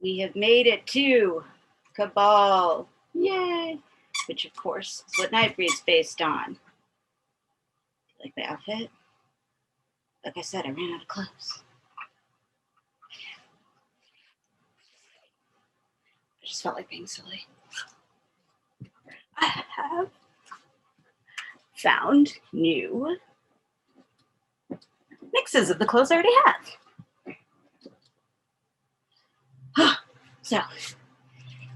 We have made it to Cabal. Yay! Which, of course, is what Nightbreed's based on. Like the outfit? Like I said, I ran out of clothes. I just felt like being silly. I have found new mixes of the clothes I already have. So,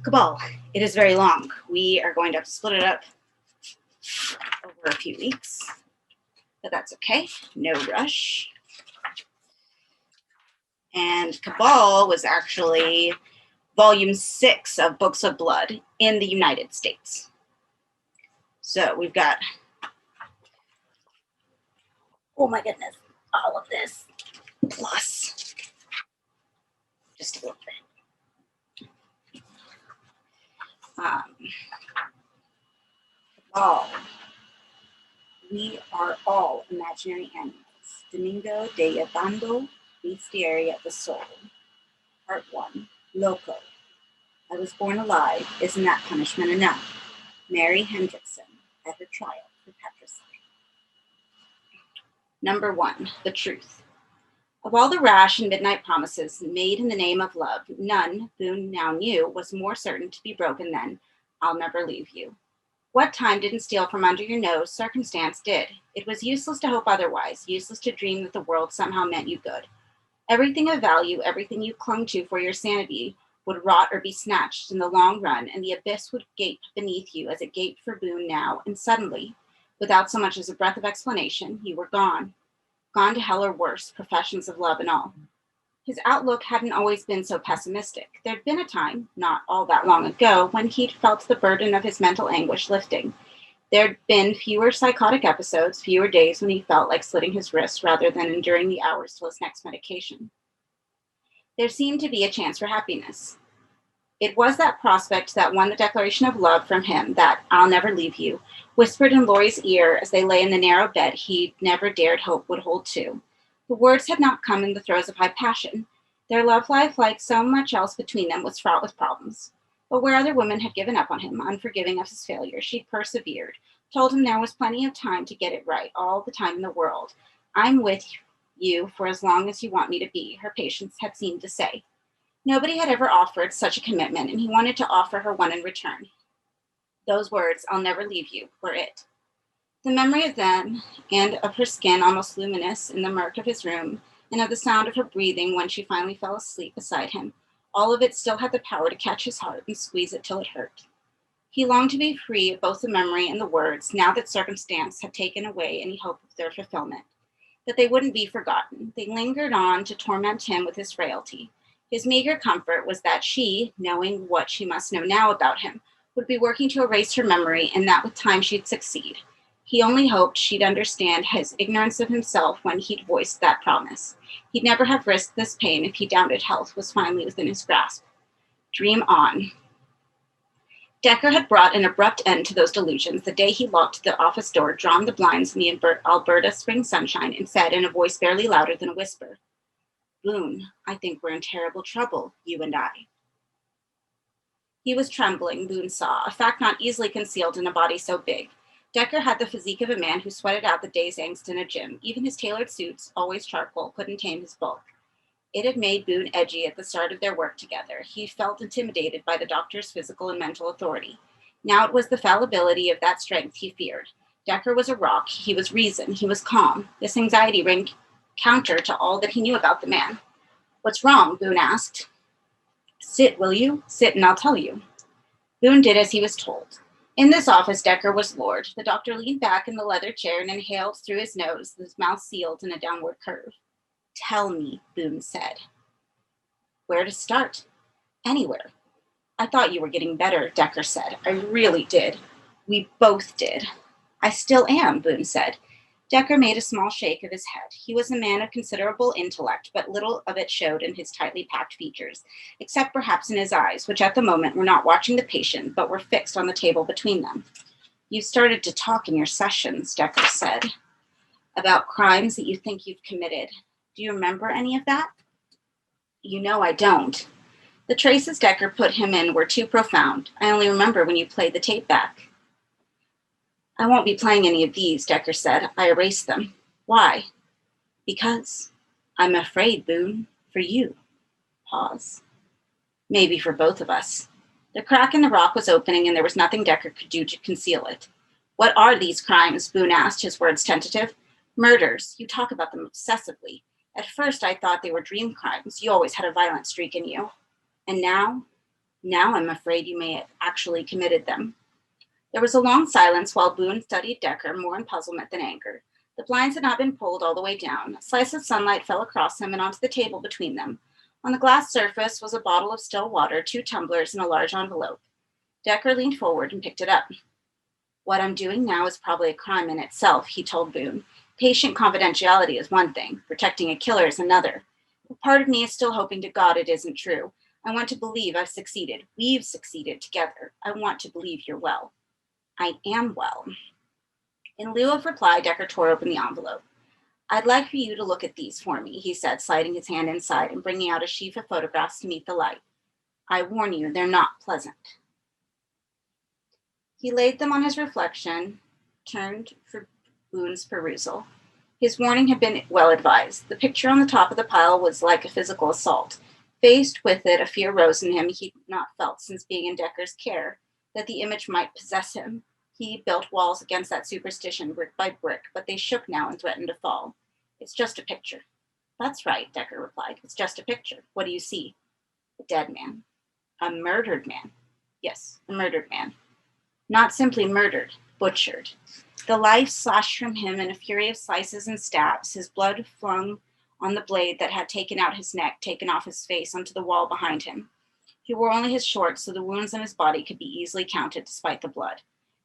Cabal, it is very long. We are going to have to split it up over a few weeks, but that's okay. No rush. And Cabal was actually volume 6 of Books of Blood in the United States. So we've got, oh my goodness, all of this, plus just a little bit. Cabal. We are all imaginary animals. Domingo de Llevando Bestiaria of the Soul. Part 1, Loco. I was born alive. Isn't that punishment enough? Mary Hendrickson at her trial for patricide. Number 1, the truth. Of all the rash and midnight promises made in the name of love, none, Boone now knew, was more certain to be broken than, I'll never leave you. What time didn't steal from under your nose, circumstance did. It was useless to hope otherwise, useless to dream that the world somehow meant you good. Everything of value, everything you clung to for your sanity, would rot or be snatched in the long run, and the abyss would gape beneath you as it gaped for Boone now, and suddenly, without so much as a breath of explanation, you were gone. Gone to hell or worse, professions of love and all. His outlook hadn't always been so pessimistic. There'd been a time, not all that long ago, when he'd felt the burden of his mental anguish lifting. There'd been fewer psychotic episodes, fewer days when he felt like slitting his wrists rather than enduring the hours till his next medication. There seemed to be a chance for happiness. It was that prospect that won the declaration of love from him, that I'll never leave you, whispered in Laurie's ear as they lay in the narrow bed he'd never dared hope would hold two. The words had not come in the throes of high passion. Their love life, like so much else between them, was fraught with problems. But where other women had given up on him, unforgiving of his failure, she'd persevered, told him there was plenty of time to get it right, all the time in the world. I'm with you for as long as you want me to be, her patience had seemed to say. Nobody had ever offered such a commitment, and he wanted to offer her one in return. Those words, I'll never leave you, were it. The memory of them, and of her skin almost luminous in the murk of his room, and of the sound of her breathing when she finally fell asleep beside him, all of it still had the power to catch his heart and squeeze it till it hurt. He longed to be free of both the memory and the words, now that circumstance had taken away any hope of their fulfillment. That they wouldn't be forgotten. They lingered on to torment him with his frailty. His meager comfort was that she, knowing what she must know now about him, would be working to erase her memory, and that with time she'd succeed. He only hoped she'd understand his ignorance of himself when he'd voiced that promise. He'd never have risked this pain if he doubted health was finally within his grasp. Dream on. Decker had brought an abrupt end to those delusions the day he locked the office door, drawn the blinds in the Alberta spring sunshine, and said in a voice barely louder than a whisper, Boone, I think we're in terrible trouble, you and I. He was trembling, Boone saw, a fact not easily concealed in a body so big. Decker had the physique of a man who sweated out the day's angst in a gym. Even his tailored suits, always charcoal, couldn't tame his bulk. It had made Boone edgy at the start of their work together. He felt intimidated by the doctor's physical and mental authority. Now it was the fallibility of that strength he feared. Decker was a rock. He was reason. He was calm. This anxiety ran counter to all that he knew about the man. What's wrong? Boone asked. Sit, will you? Sit and I'll tell you. Boone did as he was told. In this office, Decker was lord. The doctor leaned back in the leather chair and inhaled through his nose, his mouth sealed in a downward curve. Tell me, Boone said. Where to start? Anywhere. I thought you were getting better, Decker said. I really did. We both did. I still am, Boone said. Decker made a small shake of his head. He was a man of considerable intellect, but little of it showed in his tightly packed features, except perhaps in his eyes, which at the moment were not watching the patient, but were fixed on the table between them. You started to talk in your sessions, Decker said, about crimes that you think you've committed. Do you remember any of that? You know I don't. The traces Decker put him in were too profound. I only remember when you played the tape back. I won't be playing any of these, Decker said. I erased them. Why? Because I'm afraid, Boone, for you. Pause. Maybe for both of us. The crack in the rock was opening, and there was nothing Decker could do to conceal it. What are these crimes? Boone asked, his words tentative. Murders. You talk about them obsessively. At first, I thought they were dream crimes. You always had a violent streak in you. And now I'm afraid you may have actually committed them. There was a long silence while Boone studied Decker, more in puzzlement than anger. The blinds had not been pulled all the way down. A slice of sunlight fell across him and onto the table between them. On the glass surface was a bottle of still water, 2 tumblers, and a large envelope. Decker leaned forward and picked it up. What I'm doing now is probably a crime in itself, he told Boone. Patient confidentiality is one thing. Protecting a killer is another. But part of me is still hoping to God it isn't true. I want to believe I've succeeded. We've succeeded together. I want to believe you're well. I am well. In lieu of reply, Decker tore open the envelope. I'd like for you to look at these for me, he said, sliding his hand inside and bringing out a sheaf of photographs to meet the light. I warn you, they're not pleasant. He laid them on his reflection, turned for Boone's perusal. His warning had been well advised. The picture on the top of the pile was like a physical assault. Faced with it, a fear rose in him he'd not felt since being in Decker's care, that the image might possess him. He built walls against that superstition brick by brick, but they shook now and threatened to fall. It's just a picture. That's right, Decker replied. It's just a picture. What do you see? A dead man. A murdered man. Yes, a murdered man. Not simply murdered, butchered. The life slashed from him in a fury of slices and stabs, his blood flung on the blade that had taken out his neck, taken off his face onto the wall behind him. He wore only his shorts, so the wounds on his body could be easily counted despite the blood.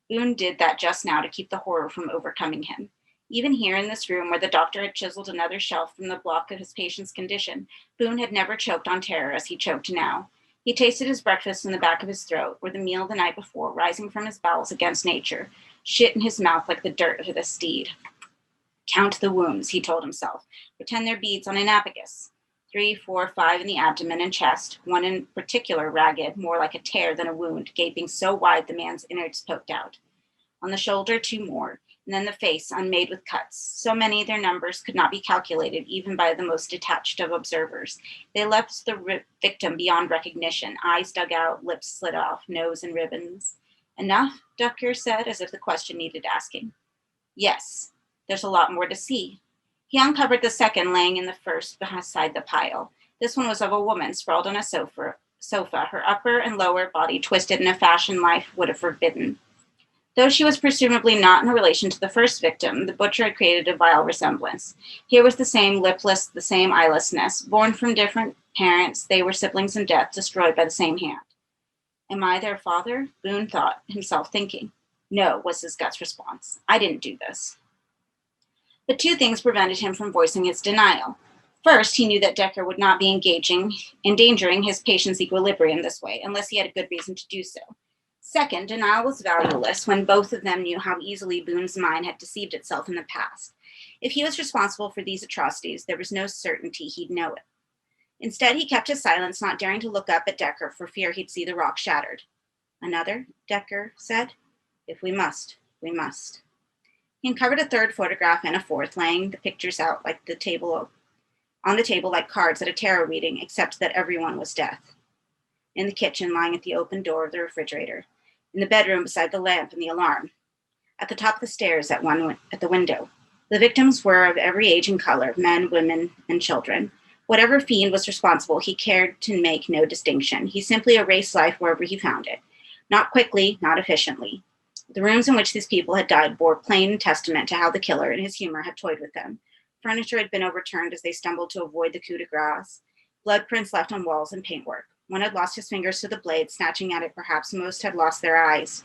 Boone did that just now to keep the horror from overcoming him. Even here in this room where the doctor had chiseled another shelf from the block of his patient's condition, Boone had never choked on terror as he choked now. He tasted his breakfast in the back of his throat, or the meal the night before, rising from his bowels against nature, shit in his mouth like the dirt of a steed. Count the wounds, he told himself. Pretend they're beads on an abacus. 3, 4, 5 in the abdomen and chest, one in particular ragged, more like a tear than a wound, gaping so wide the man's innards poked out. On the shoulder, 2 more, and then the face, unmade with cuts. So many their numbers could not be calculated, even by the most detached of observers. They left the victim beyond recognition, eyes dug out, lips slit off, nose in ribbons. Enough? Decker said, as if the question needed asking. Yes, there's a lot more to see. He uncovered the second, laying in the first beside the pile. This one was of a woman sprawled on a sofa, her upper and lower body twisted in a fashion life would have forbidden. Though she was presumably not in relation to the first victim, the butcher had created a vile resemblance. Here was the same lipless, the same eyelessness. Born from different parents, they were siblings in death, destroyed by the same hand. Am I their father? Boone thought himself thinking. No, was his gut's response. I didn't do this. But 2 things prevented him from voicing his denial. First, he knew that Decker would not be endangering his patient's equilibrium this way, unless he had a good reason to do so. Second, denial was valueless when both of them knew how easily Boone's mind had deceived itself in the past. If he was responsible for these atrocities, there was no certainty he'd know it. Instead, he kept his silence, not daring to look up at Decker for fear he'd see the rock shattered. Another, Decker said. If we must, we must. He uncovered a 3rd photograph and a 4th, laying the pictures out on the table like cards at a tarot reading, except that everyone was death. In the kitchen, lying at the open door of the refrigerator. In the bedroom beside the lamp and the alarm. At the top of the stairs at the window. The victims were of every age and color, men, women, and children. Whatever fiend was responsible, he cared to make no distinction. He simply erased life wherever he found it. Not quickly, not efficiently. The rooms in which these people had died bore plain testament to how the killer, in his humor, had toyed with them. Furniture had been overturned as they stumbled to avoid the coup de grace. Blood prints left on walls and paintwork. One had lost his fingers to the blade, snatching at it. Perhaps most had lost their eyes.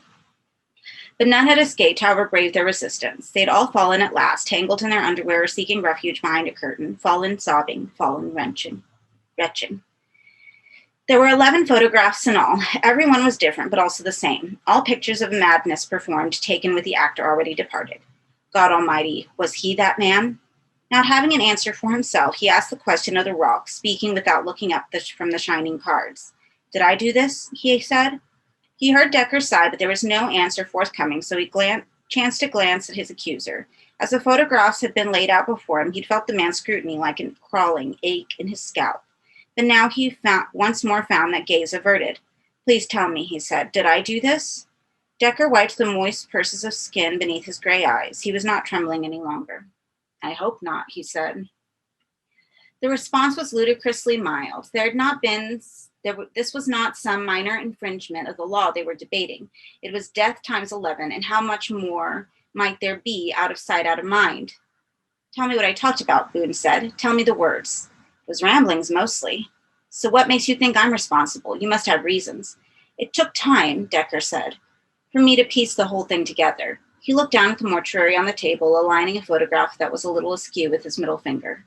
But none had escaped, however brave their resistance. They had all fallen at last, tangled in their underwear, seeking refuge behind a curtain, fallen sobbing, fallen retching. There were 11 photographs in all. Everyone was different, but also the same. All pictures of madness performed, taken with the actor already departed. God Almighty, was he that man? Not having an answer for himself, he asked the question of the rock, speaking without looking up from the shining cards. Did I do this? He said. He heard Decker sigh, but there was no answer forthcoming, so he chanced to glance at his accuser. As the photographs had been laid out before him, he'd felt the man's scrutiny like a crawling ache in his scalp. But now he once more found that gaze averted. Please tell me, he said. Did I do this? Decker wiped the moist purses of skin beneath his gray eyes. He was not trembling any longer. I hope not, he said. The response was ludicrously mild. This was not some minor infringement of the law they were debating. It was death times 11, and how much more might there be out of sight, out of mind? Tell me what I talked about, Boone said. Tell me the words. It was ramblings mostly. So what makes you think I'm responsible? You must have reasons. It took time, Decker said, for me to piece the whole thing together. He looked down at the mortuary on the table, aligning a photograph that was a little askew with his middle finger.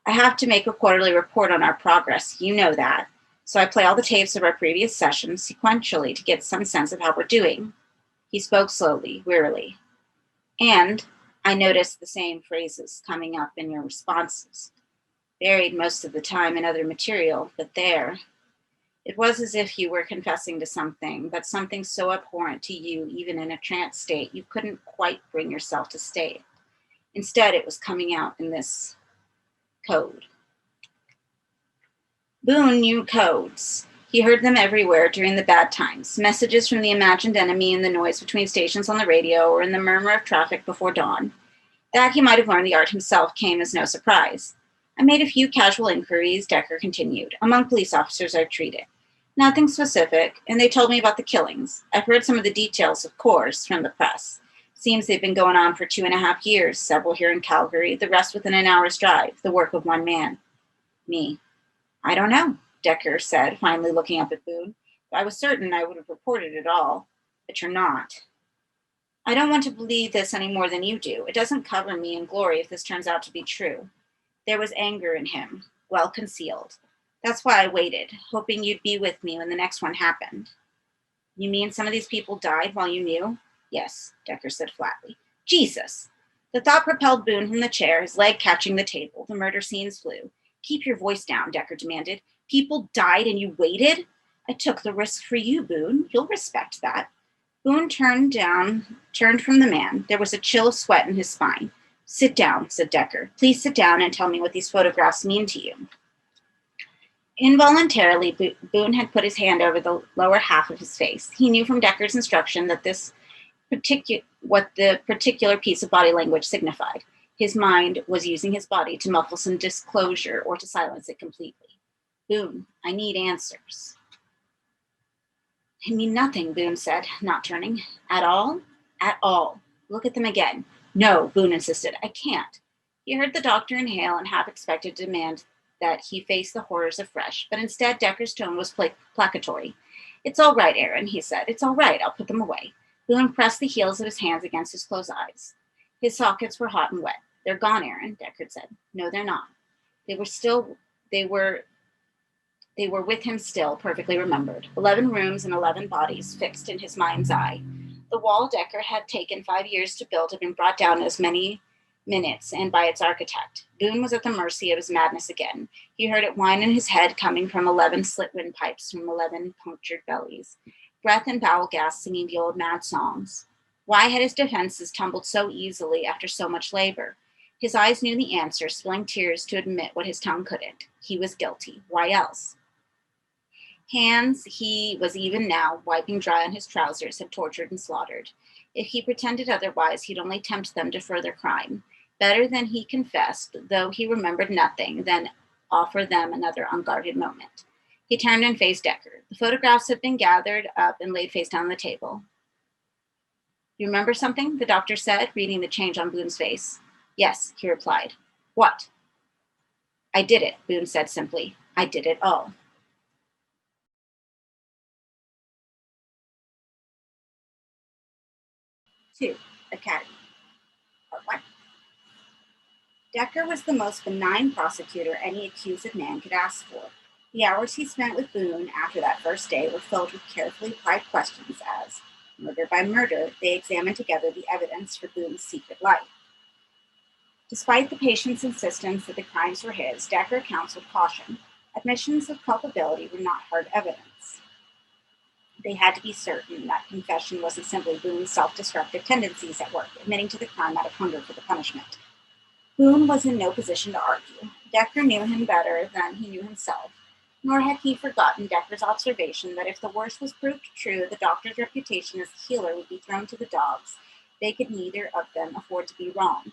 I have to make a quarterly report on our progress. You know that. So I play all the tapes of our previous sessions sequentially to get some sense of how we're doing. He spoke slowly, wearily. And I noticed the same phrases coming up in your responses. Buried most of the time in other material, but there. It was as if you were confessing to something, but something so abhorrent to you, even in a trance state, you couldn't quite bring yourself to say it. Instead, it was coming out in this code. Boone knew codes. He heard them everywhere during the bad times, messages from the imagined enemy in the noise between stations on the radio or in the murmur of traffic before dawn. That he might have learned the art himself came as no surprise. I made a few casual inquiries, Decker continued, among police officers I've treated. Nothing specific, and they told me about the killings. I've heard some of the details, of course, from the press. Seems they've been going on for 2.5 years, several here in Calgary, the rest within an hour's drive, the work of one man. Me. I don't know, Decker said, finally looking up at Boone. I was certain I would have reported it all, but you're not. I don't want to believe this any more than you do. It doesn't cover me in glory if this turns out to be true. There was anger in him, well concealed. That's why I waited, hoping you'd be with me when the next one happened. You mean some of these people died while you knew? Yes, Decker said flatly. Jesus! The thought propelled Boone from the chair, his leg catching the table. The murder scenes flew. Keep your voice down, Decker demanded. People died and you waited? I took the risk for you, Boone. You'll respect that. Boone turned from the man. There was a chill of sweat in his spine. Sit down, said Decker. Please sit down and tell me what these photographs mean to you. Involuntarily, Boone had put his hand over the lower half of his face. He knew from Decker's instruction that what the particular piece of body language signified. His mind was using his body to muffle some disclosure or to silence it completely. Boone, I need answers. I mean nothing, Boone said, not turning. At all? At all. Look at them again. No, Boone insisted. I can't. He heard the doctor inhale and half expected to demand that he face the horrors afresh, but instead Decker's tone was placatory. It's all right, Aaron, he said. It's all right. I'll put them away. Boone pressed the heels of his hands against his closed eyes. His sockets were hot and wet. They're gone, Aaron, Deckard said. No, they're not. They were with him still, perfectly remembered. 11 rooms and 11 bodies fixed in his mind's eye. The wall Decker had taken 5 years to build had been brought down as many minutes and by its architect. Boone was at the mercy of his madness again. He heard it whine in his head coming from 11 slit windpipes from 11 punctured bellies. Breath and bowel gas singing the old mad songs. Why had his defenses tumbled so easily after so much labor? His eyes knew the answer, spilling tears to admit what his tongue couldn't. He was guilty. Why else? Hands he was even now wiping dry on his trousers had tortured and slaughtered. If he pretended otherwise, he'd only tempt them to further crime. Better than he confessed, though he remembered nothing, than offer them another unguarded moment. He turned and faced Decker. The photographs had been gathered up and laid face down on the table. You remember something? The doctor said, reading the change on Boone's face. Yes, he replied. What? I did it, Boone said simply. I did it all. 2. Academy. Part 1. Decker was the most benign prosecutor any accused man could ask for. The hours he spent with Boone after that first day were filled with carefully applied questions as, murder by murder, they examined together the evidence for Boone's secret life. Despite the patient's insistence that the crimes were his, Decker counseled caution. Admissions of culpability were not hard evidence. They had to be certain that confession wasn't simply Boone's self-destructive tendencies at work, admitting to the crime out of hunger for the punishment. Boone was in no position to argue. Decker knew him better than he knew himself, nor had he forgotten Decker's observation that if the worst was proved true, the doctor's reputation as a healer would be thrown to the dogs. They could neither of them afford to be wrong.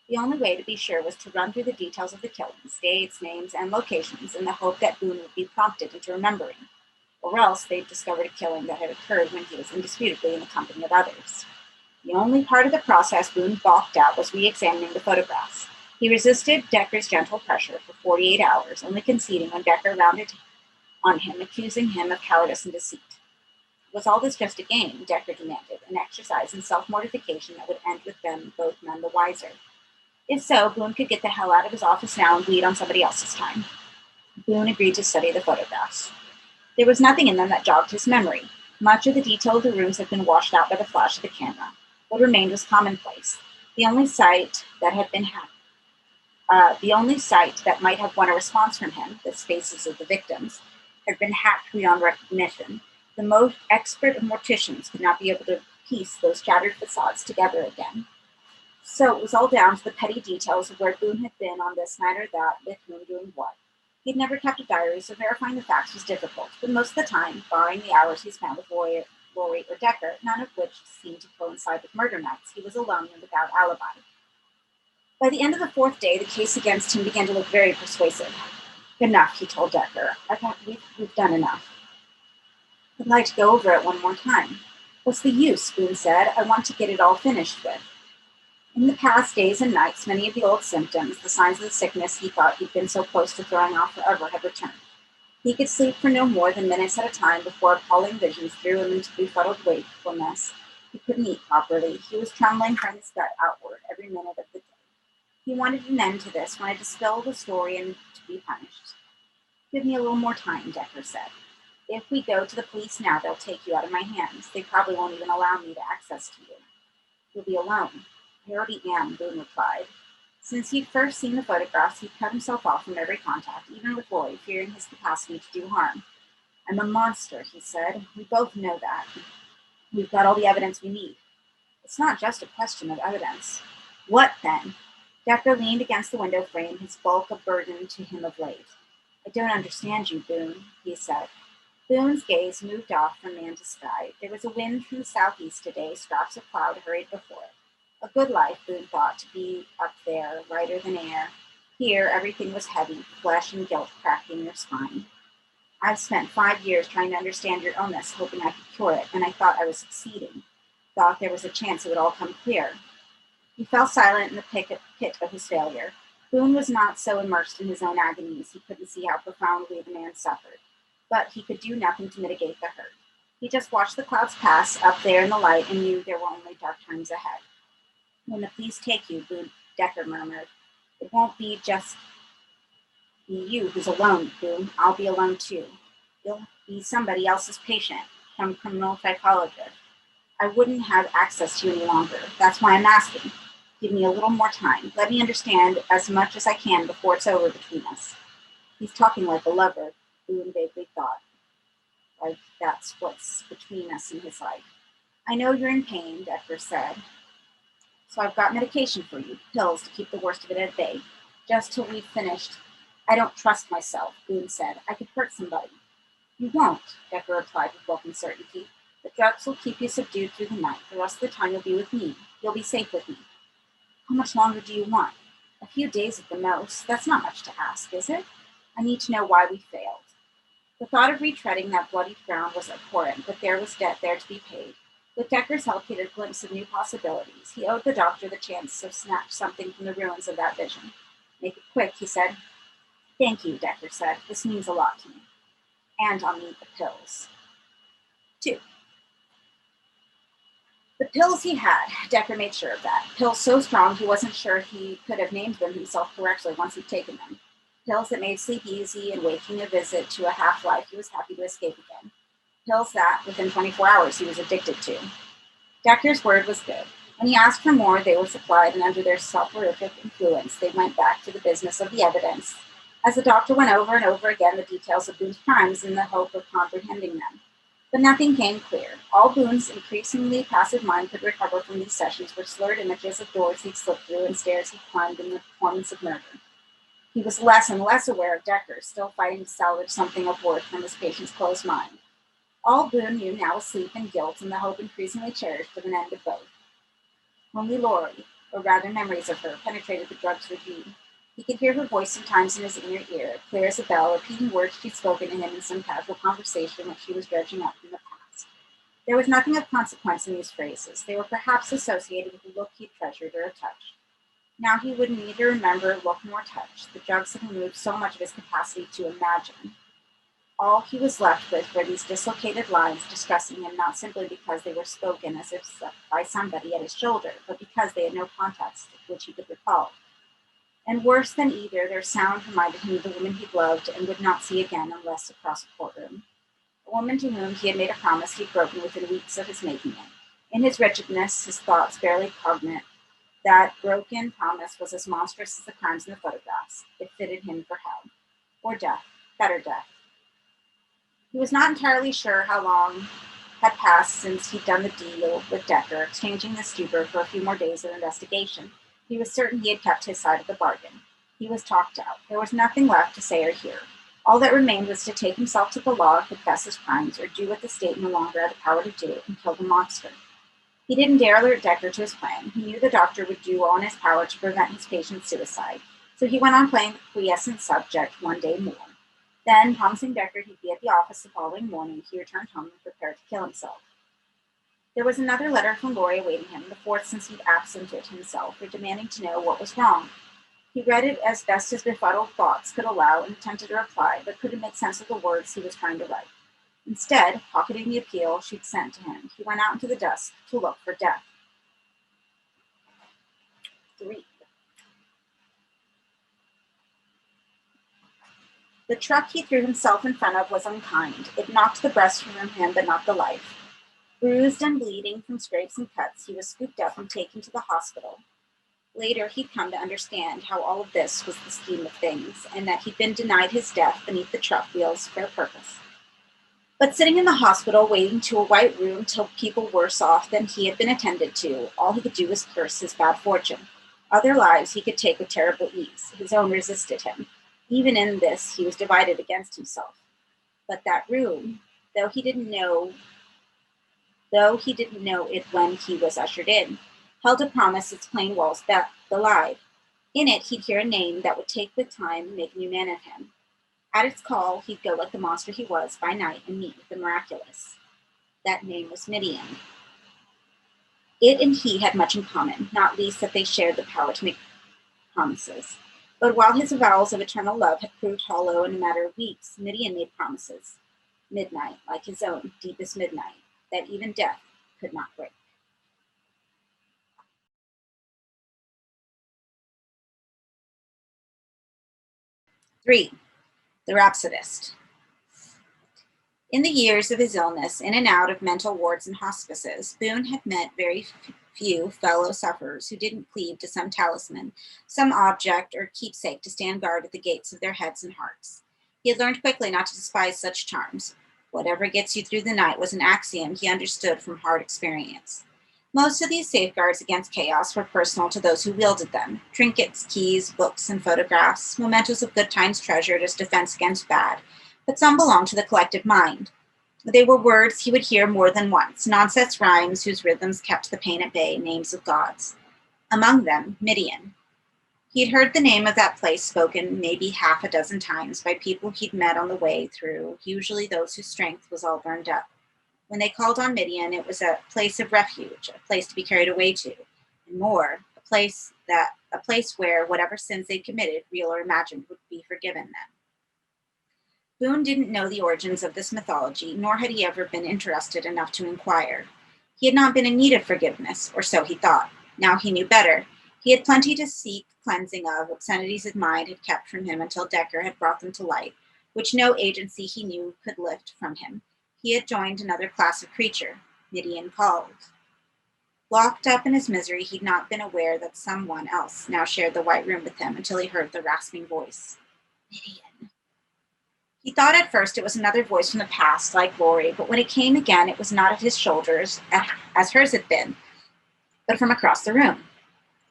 The only way to be sure was to run through the details of the killings, dates, names, and locations, in the hope that Boone would be prompted into remembering, or else they'd discovered a killing that had occurred when he was indisputably in the company of others. The only part of the process Boone balked at was re-examining the photographs. He resisted Decker's gentle pressure for 48 hours, only conceding when Decker rounded on him, accusing him of cowardice and deceit. Was all this just a game? Decker demanded, an exercise in self-mortification that would end with them both none the wiser. If so, Boone could get the hell out of his office now and bleed on somebody else's time. Boone agreed to study the photographs. There was nothing in them that jogged his memory. Much of the detail of the rooms had been washed out by the flash of the camera. What remained was commonplace. The only sight that might have won a response from him, the faces of the victims, had been hacked beyond recognition. The most expert of morticians could not be able to piece those shattered facades together again. So it was all down to the petty details of where Boone had been on this night or that, with whom doing what. He'd never kept a diary, so verifying the facts was difficult, but most of the time, barring the hours he spent with Laurie or Decker, none of which seemed to coincide with murder nights, he was alone and without alibi. By the end of the fourth day, the case against him began to look very persuasive. Enough, he told Decker. We've done enough. I'd like to go over it one more time. What's the use, Boone said. I want to get it all finished with. In the past days and nights, many of the old symptoms, the signs of the sickness he thought he'd been so close to throwing off forever, had returned. He could sleep for no more than minutes at a time before appalling visions threw him into befuddled wakefulness. He couldn't eat properly. He was trembling from his gut outward every minute of the day. He wanted an end to this, wanted to spill the story and to be punished. Give me a little more time, Decker said. If we go to the police now, they'll take you out of my hands. They probably won't even allow me to access to you. You'll be alone. I already am, Boone replied. Since he'd first seen the photographs, he'd cut himself off from every contact, even with Lloyd, fearing his capacity to do harm. I'm a monster, he said. We both know that. We've got all the evidence we need. It's not just a question of evidence. What then? Decker leaned against the window frame, his bulk a burden to him of late. I don't understand you, Boone, he said. Boone's gaze moved off from man to sky. There was a wind from the southeast today, scraps of cloud hurried before it. A good life, Boone thought, to be up there, lighter than air. Here, everything was heavy, flesh and guilt cracking your spine. I've spent 5 years trying to understand your illness, hoping I could cure it, and I thought I was succeeding. Thought there was a chance it would all come clear. He fell silent in the pit of his failure. Boone was not so immersed in his own agonies he couldn't see how profoundly the man suffered. But he could do nothing to mitigate the hurt. He just watched the clouds pass up there in the light and knew there were only dark times ahead. When the police take you, Decker murmured, it won't be just you who's alone, Boone. I'll be alone too. You'll be somebody else's patient, some criminal psychologist. I wouldn't have access to you any longer. That's why I'm asking. Give me a little more time. Let me understand as much as I can before it's over between us. He's talking like a lover, Boone vaguely thought. Like that's what's between us in his life. I know you're in pain, Decker said. So I've got medication for you, pills to keep the worst of it at bay. Just till we've finished. I don't trust myself, Boone said. I could hurt somebody. You won't, Decker replied with broken certainty. The drugs will keep you subdued through the night. The rest of the time you'll be with me. You'll be safe with me. How much longer do you want? A few days at the most. That's not much to ask, is it? I need to know why we failed. The thought of retreading that bloody ground was abhorrent, but there was debt there to be paid. With Decker's help, he had a glimpse of new possibilities. He owed the doctor the chance to snatch something from the ruins of that vision. Make it quick, he said. Thank you, Decker said. This means a lot to me. And I'll need the pills. 2. The pills he had, Decker made sure of that. Pills so strong he wasn't sure he could have named them himself correctly once he'd taken them. Pills that made sleep easy and waking a visit to a half-life he was happy to escape again. Pills that, within 24 hours, he was addicted to. Decker's word was good. When he asked for more, they were supplied, and under their soporific influence, they went back to the business of the evidence, as the doctor went over and over again the details of Boone's crimes in the hope of comprehending them. But nothing came clear. All Boone's increasingly passive mind could recover from these sessions were slurred images of doors he'd slipped through and stairs he'd climbed in the performance of murder. He was less and less aware of Decker, still fighting to salvage something of worth from his patient's closed mind. All Boone knew now was sleep and guilt and the hope increasingly cherished of an end of both. Only Laurie, or rather memories of her, penetrated the drug's regime. He could hear her voice sometimes in his inner ear, clear as a bell, repeating words she'd spoken to him in some casual conversation which she was dredging up from the past. There was nothing of consequence in these phrases. They were perhaps associated with a look he'd treasured or a touch. Now he would neither remember, look, nor touch. The drugs had removed so much of his capacity to imagine. All he was left with were these dislocated lines distressing him not simply because they were spoken as if by somebody at his shoulder, but because they had no context which he could recall. And worse than either, their sound reminded him of the woman he loved and would not see again unless across a courtroom. A woman to whom he had made a promise he'd broken within weeks of his making it. In his wretchedness, his thoughts barely cognate, that broken promise was as monstrous as the crimes in the photographs. It fitted him for hell. Or death. Better death. He was not entirely sure how long had passed since he'd done the deal with Decker, exchanging the stupor for a few more days of investigation. He was certain he had kept his side of the bargain. He was talked out. There was nothing left to say or hear. All that remained was to take himself to the law, confess his crimes, or do what the state no longer had the power to do, and kill the monster. He didn't dare alert Decker to his plan. He knew the doctor would do all in his power to prevent his patient's suicide, so he went on playing the quiescent subject one day more. Then, promising Decker he'd be at the office the following morning, he returned home and prepared to kill himself. There was another letter from Laurie awaiting him, the fourth since he'd absented himself, demanding to know what was wrong. He read it as best his befuddled thoughts could allow and attempted to reply, but couldn't make sense of the words he was trying to write. Instead, pocketing the appeal she'd sent to him, he went out into the dusk to look for death. 3. The truck he threw himself in front of was unkind. It knocked the breast from him, but not the life. Bruised and bleeding from scrapes and cuts, he was scooped up and taken to the hospital. Later, he'd come to understand how all of this was the scheme of things, and that he'd been denied his death beneath the truck wheels for a purpose. But sitting in the hospital, waiting to a white room till people worse off than he had been attended to, all he could do was curse his bad fortune. Other lives he could take with terrible ease. His own resisted him. Even in this, he was divided against himself. But that room, though he didn't know it when he was ushered in, held a promise its plain walls that belied. In it, he'd hear a name that would take with time make a new man of him. At its call, he'd go like the monster he was by night and meet with the miraculous. That name was Midian. It and he had much in common, not least that they shared the power to make promises. But while his avowals of eternal love had proved hollow in a matter of weeks, Midian made promises. Midnight, like his own, deepest midnight, that even death could not break. 3. The Rhapsodist. In the years of his illness, in and out of mental wards and hospices, Boone had met very few fellow sufferers who didn't cleave to some talisman, some object or keepsake to stand guard at the gates of their heads and hearts. He had learned quickly not to despise such charms. Whatever gets you through the night was an axiom he understood from hard experience. Most of these safeguards against chaos were personal to those who wielded them. Trinkets, keys, books, and photographs, mementos of good times treasured as defense against bad, but some belonged to the collective mind. They were words he would hear more than once, nonsense rhymes whose rhythms kept the pain at bay, names of gods. Among them, Midian. He'd heard the name of that place spoken maybe half a dozen times by people he'd met on the way through, usually those whose strength was all burned up. When they called on Midian, it was a place of refuge, a place to be carried away to, and more, a place where whatever sins they'd committed, real or imagined, would be forgiven them. Boone didn't know the origins of this mythology, nor had he ever been interested enough to inquire. He had not been in need of forgiveness, or so he thought. Now he knew better. He had plenty to seek cleansing of, obscenities his mind had kept from him until Decker had brought them to light, which no agency he knew could lift from him. He had joined another class of creature, Midian called. Locked up in his misery, he'd not been aware that someone else now shared the white room with him until he heard the rasping voice. Midian. He thought at first it was another voice from the past, like Lori, but when it came again, it was not at his shoulders, as hers had been, but from across the room.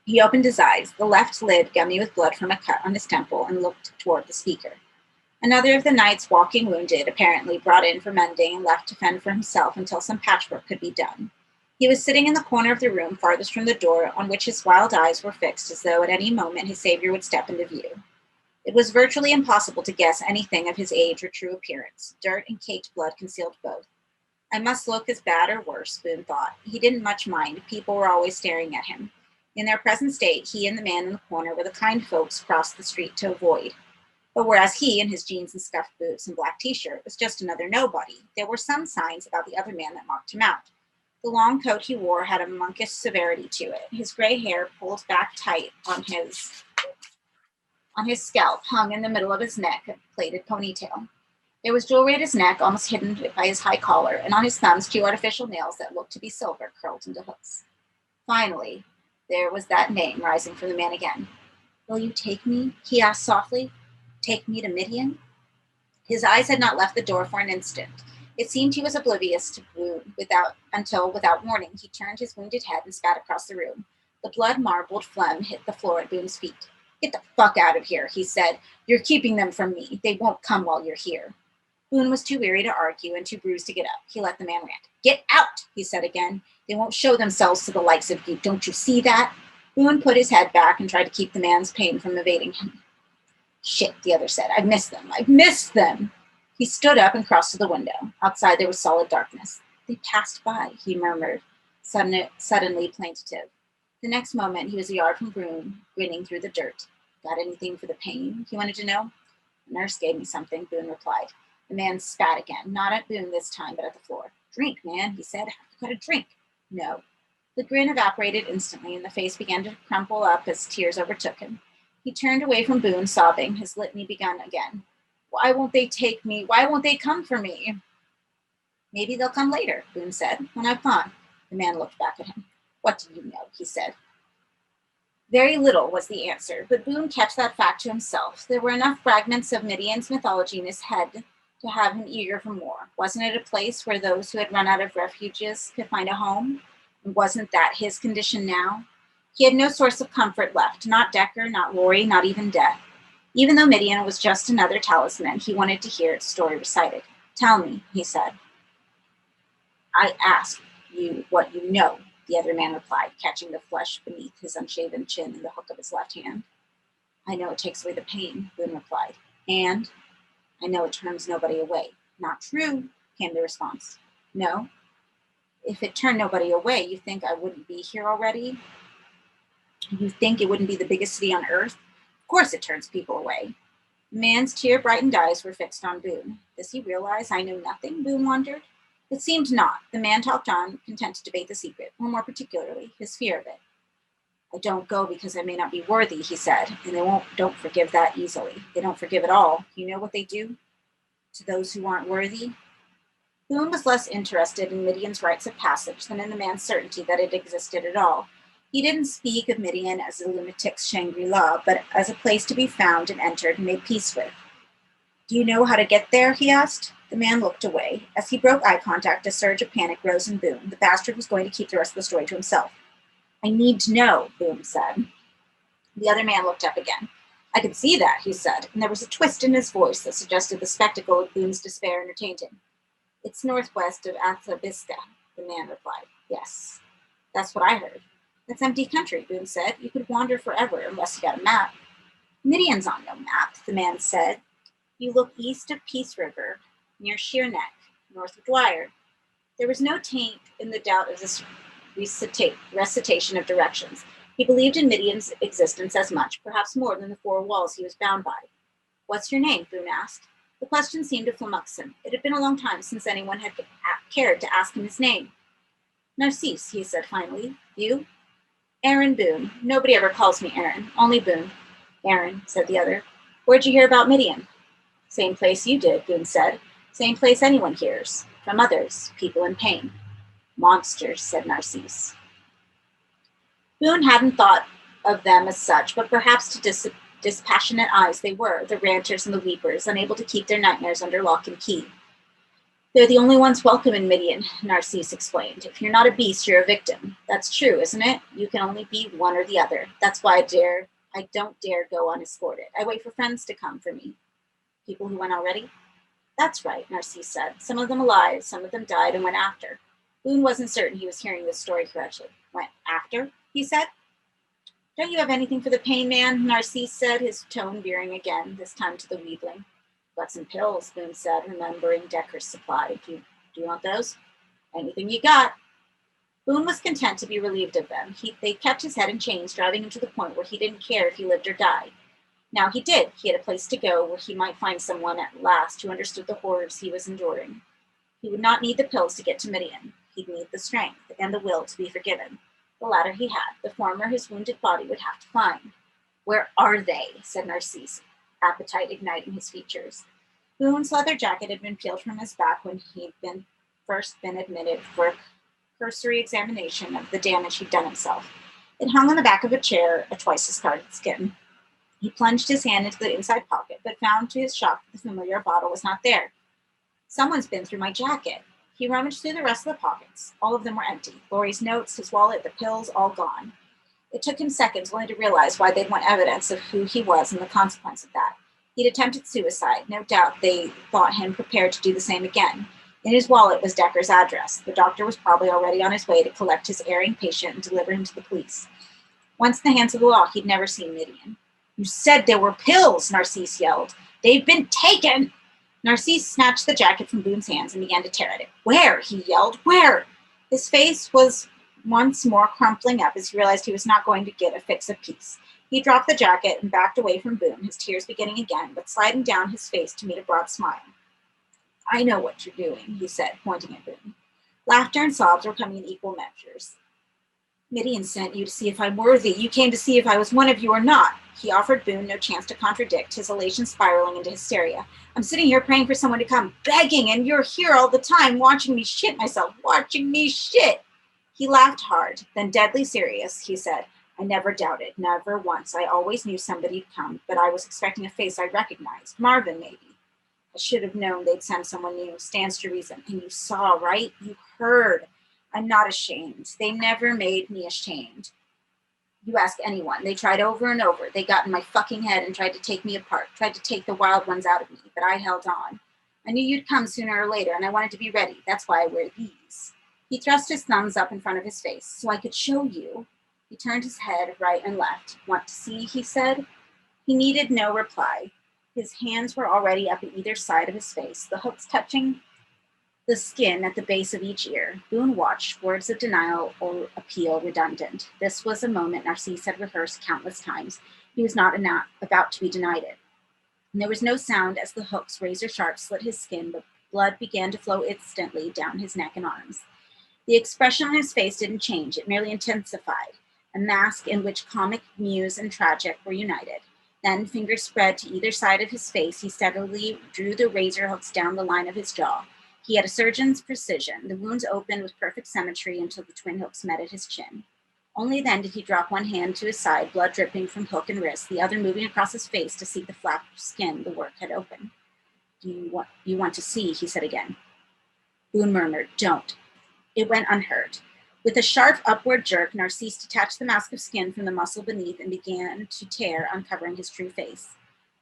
He opened his eyes, the left lid gummy with blood from a cut on his temple, and looked toward the speaker. Another of the knights walking wounded, apparently brought in for mending and left to fend for himself until some patchwork could be done. He was sitting in the corner of the room farthest from the door, on which his wild eyes were fixed as though at any moment his savior would step into view. It was virtually impossible to guess anything of his age or true appearance. Dirt and caked blood concealed both. I must look as bad or worse, Boone thought. He didn't much mind. People were always staring at him. In their present state, he and the man in the corner were the kind folks crossed the street to avoid. But whereas he, in his jeans and scuffed boots and black t-shirt, was just another nobody, there were some signs about the other man that marked him out. The long coat he wore had a monkish severity to it. His gray hair, pulled back tight on his scalp, hung in the middle of his neck, a plaited ponytail. There was jewelry at his neck, almost hidden by his high collar, and on his thumbs 2 artificial nails that looked to be silver, curled into hooks. Finally, there was that name rising from the man again. "Will you take me?" he asked softly. "Take me to Midian?" His eyes had not left the door for an instant. It seemed he was oblivious to Boone until, without warning, he turned his wounded head and spat across the room. The blood-marbled phlegm hit the floor at Boone's feet. "Get the fuck out of here," he said. "You're keeping them from me. They won't come while you're here." Boone was too weary to argue and too bruised to get up. He let the man rant. "Get out," he said again. "They won't show themselves to the likes of you. Don't you see that?" Boone put his head back and tried to keep the man's pain from evading him. "Shit," the other said. "I've missed them. I've missed them." He stood up and crossed to the window. Outside there was solid darkness. "They passed by," he murmured, suddenly plaintive. The next moment he was a yard from Boone, grinning through the dirt. "Got anything for the pain?" he wanted to know. "The nurse gave me something," Boone replied. The man spat again, not at Boone this time, but at the floor. "Drink, man," he said. "I've got a drink." "No." The grin evaporated instantly, and the face began to crumple up as tears overtook him. He turned away from Boone, sobbing. His litany began again. "Why won't they take me? Why won't they come for me?" "Maybe they'll come later," Boone said, "when I've gone." The man looked back at him. "What do you know?" he said. Very little was the answer, but Boone kept that fact to himself. There were enough fragments of Midian's mythology in his head to have him eager for more. Wasn't it a place where those who had run out of refuges could find a home? And wasn't that his condition now? He had no source of comfort left, not Decker, not Lori, not even death. Even though Midian was just another talisman, he wanted to hear its story recited. "Tell me," he said. "I ask you what you know," the other man replied, catching the flesh beneath his unshaven chin in the hook of his left hand. "I know it takes away the pain," Boone replied. "And I know it turns nobody away." "Not true," came the response. "No? If it turned nobody away, you think I wouldn't be here already? You think it wouldn't be the biggest city on earth? Of course it turns people away." The man's tear-brightened eyes were fixed on Boone. Does he realize I know nothing? Boone wondered. It seemed not. The man talked on, content to debate the secret, or more particularly, his fear of it. "I don't go because I may not be worthy," he said, "and they don't forgive that easily. They don't forgive at all. You know what they do to those who aren't worthy?" Boone was less interested in Midian's rites of passage than in the man's certainty that it existed at all. He didn't speak of Midian as a lunatic's Shangri-La, but as a place to be found and entered and made peace with. "Do you know how to get there?" he asked. The man looked away. As he broke eye contact, a surge of panic rose in Boone. The bastard was going to keep the rest of the story to himself. "I need to know," Boone said. The other man looked up again. "I can see that," he said, and there was a twist in his voice that suggested the spectacle of Boone's despair entertained him. "It's northwest of RHAPSODIST," the man replied. "Yes, that's what I heard." "That's empty country," Boone said. "You could wander forever unless you got a map." "Midian's on no map," the man said. "You look east of Peace River, near Sheerneck, north of Dwyer." There was no taint in the doubt of this recitation of directions. He believed in Midian's existence as much, perhaps more, than the 4 walls he was bound by. "What's your name?" Boone asked. The question seemed to flummox him. It had been a long time since anyone had cared to ask him his name. "Narcisse," he said finally. "You?" "Aaron Boone. Nobody ever calls me Aaron, only Boone." "Aaron," said the other. "Where'd you hear about Midian?" "Same place you did," Boone said. "Same place anyone hears. From others, people in pain." "Monsters," said Narcisse. Boone hadn't thought of them as such, but perhaps to dispassionate eyes they were, the ranters and the weepers, unable to keep their nightmares under lock and key. They're the only ones welcome in Midian, Narcisse explained. If you're not a beast, you're a victim. That's true, isn't it? You can only be one or the other. That's why I don't dare go unescorted. I wait for friends to come for me. People who went already? That's right, Narcisse said. Some of them alive, some of them died and went after. Boone wasn't certain he was hearing this story correctly. Went after? He said. Don't you have anything for the pain, man? Narcisse said, his tone veering again, this time to the wheedling. Got some pills, Boone said, remembering Decker's supply. Do you want those? Anything you got. Boone was content to be relieved of them. They kept his head in chains, driving him to the point where he didn't care if he lived or died. Now he did. He had a place to go where he might find someone at last who understood the horrors he was enduring. He would not need the pills to get to Midian. He'd need the strength and the will to be forgiven. The latter he had. The former his wounded body would have to find. Where are they? Said Narcisse, appetite igniting his features. Boone's leather jacket had been peeled from his back when he'd first been admitted for a cursory examination of the damage he'd done himself. It hung on the back of a chair, a twice-discarded skin. He plunged his hand into the inside pocket, but found to his shock that the familiar bottle was not there. Someone's been through my jacket. He rummaged through the rest of the pockets. All of them were empty. Laurie's notes, his wallet, the pills, all gone. It took him seconds only to realize why they'd want evidence of who he was and the consequence of that. He'd attempted suicide. No doubt they thought him prepared to do the same again. In his wallet was Decker's address. The doctor was probably already on his way to collect his erring patient and deliver him to the police. Once in the hands of the law, he'd never seen Midian. You said there were pills, Narcisse yelled. They've been taken! Narcisse snatched the jacket from Boone's hands and began to tear at it. Where? He yelled. Where? His face was once more crumpling up as he realized he was not going to get a fix of peace. He dropped the jacket and backed away from Boone, his tears beginning again, but sliding down his face to meet a broad smile. I know what you're doing, he said, pointing at Boone. Laughter and sobs were coming in equal measures. Midian sent you to see if I'm worthy. You came to see if I was one of you or not. He offered Boone no chance to contradict, his elation spiraling into hysteria. I'm sitting here praying for someone to come, begging, and you're here all the time watching me shit myself, watching me shit. He laughed hard, then deadly serious, he said, I never doubted, never once. I always knew somebody'd come, but I was expecting a face I recognized. Marvin, maybe. I should have known they'd send someone new. Stands to reason. And you saw, right? You heard. I'm not ashamed. They never made me ashamed. You ask anyone. They tried over and over. They got in my fucking head and tried to take me apart, tried to take the wild ones out of me, but I held on. I knew you'd come sooner or later, and I wanted to be ready. That's why I wear these. He thrust his thumbs up in front of his face, so I could show you. He turned his head right and left. Want to see, he said. He needed no reply. His hands were already up at either side of his face, the hooks touching the skin at the base of each ear. Boone watched, words of denial or appeal redundant. This was a moment Narcisse had rehearsed countless times. He was not about to be denied it. And there was no sound as the hooks, razor sharp, slit his skin, but blood began to flow instantly down his neck and arms. The expression on his face didn't change. It merely intensified, a mask in which comic, muse, and tragic were united. Then, fingers spread to either side of his face, he steadily drew the razor hooks down the line of his jaw. He had a surgeon's precision. The wounds opened with perfect symmetry until the twin hooks met at his chin. Only then did he drop one hand to his side, blood dripping from hook and wrist, the other moving across his face to seek the flap of skin the work had opened. You want to see, he said again. Boone murmured, don't. It went unheard. With a sharp upward jerk, Narcisse detached the mask of skin from the muscle beneath and began to tear, uncovering his true face.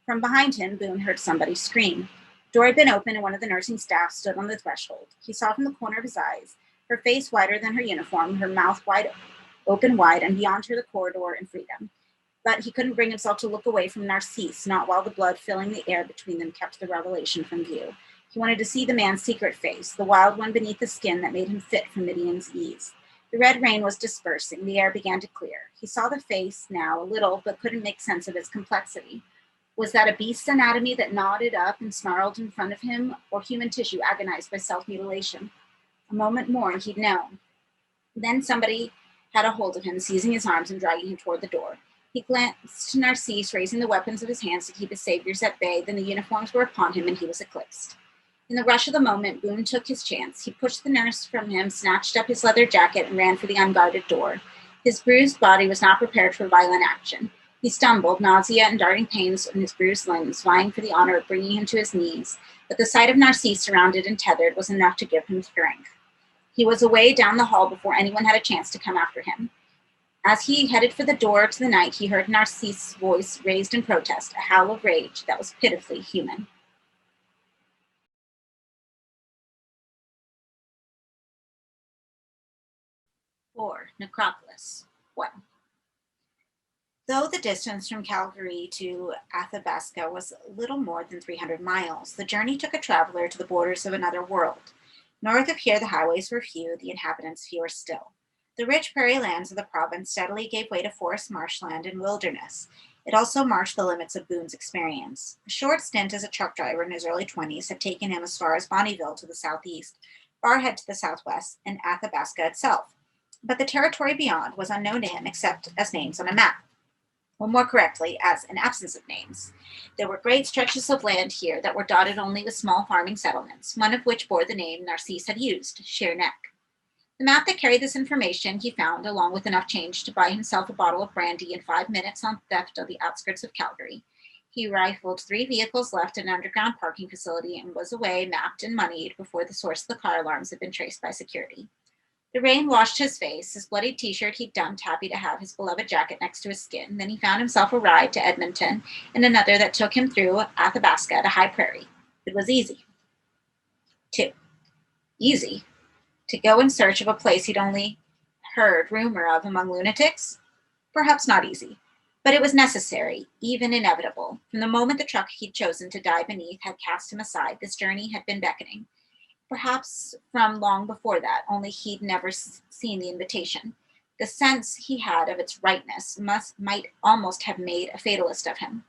From behind him, Boone heard somebody scream. The door had been open and one of the nursing staff stood on the threshold. He saw from the corner of his eyes, her face whiter than her uniform, her mouth open wide, and beyond her the corridor and freedom. But he couldn't bring himself to look away from Narcisse, not while the blood filling the air between them kept the revelation from view. He wanted to see the man's secret face, the wild one beneath the skin that made him fit for Midian's ease. The red rain was dispersing. The air began to clear. He saw the face now a little, but couldn't make sense of its complexity. Was that a beast's anatomy that knotted up and snarled in front of him, or human tissue agonized by self-mutilation? A moment more and he'd known. Then somebody had a hold of him, seizing his arms and dragging him toward the door. He glanced to Narcisse, raising the weapons of his hands to keep his saviors at bay. Then the uniforms were upon him and he was eclipsed. In the rush of the moment, Boone took his chance. He pushed the nurse from him, snatched up his leather jacket, and ran for the unguarded door. His bruised body was not prepared for violent action. He stumbled, nausea and darting pains in his bruised limbs, vying for the honor of bringing him to his knees, but the sight of Narcisse surrounded and tethered was enough to give him strength. He was away down the hall before anyone had a chance to come after him. As he headed for the door to the night, he heard Narcisse's voice raised in protest, a howl of rage that was pitifully human. Or Necropolis. Well, though the distance from Calgary to Athabasca was little more than 300 miles, the journey took a traveler to the borders of another world. North of here, the highways were few, the inhabitants fewer still. The rich prairie lands of the province steadily gave way to forest, marshland, and wilderness. It also marked the limits of Boone's experience. A short stint as a truck driver in his early 20s had taken him as far as Bonnyville to the southeast, Barhead to the southwest, and Athabasca itself. But the territory beyond was unknown to him except as names on a map. Or more correctly, as an absence of names. There were great stretches of land here that were dotted only with small farming settlements, one of which bore the name Narcisse had used, Sheer Neck. The map that carried this information he found, along with enough change to buy himself a bottle of brandy in 5 minutes on theft of the outskirts of Calgary. He rifled 3 vehicles left in an underground parking facility and was away, mapped and moneyed, before the source of the car alarms had been traced by security. The rain washed his face, his bloodied t-shirt he'd dumped, happy to have his beloved jacket next to his skin. Then he found himself a ride to Edmonton and another that took him through Athabasca to High Prairie. It was easy. 2. Easy. To go in search of a place he'd only heard rumor of among lunatics? Perhaps not easy. But it was necessary, even inevitable. From the moment the truck he'd chosen to die beneath had cast him aside, this journey had been beckoning. Perhaps from long before that, only he'd never seen the invitation. The sense he had of its rightness might almost have made a fatalist of him.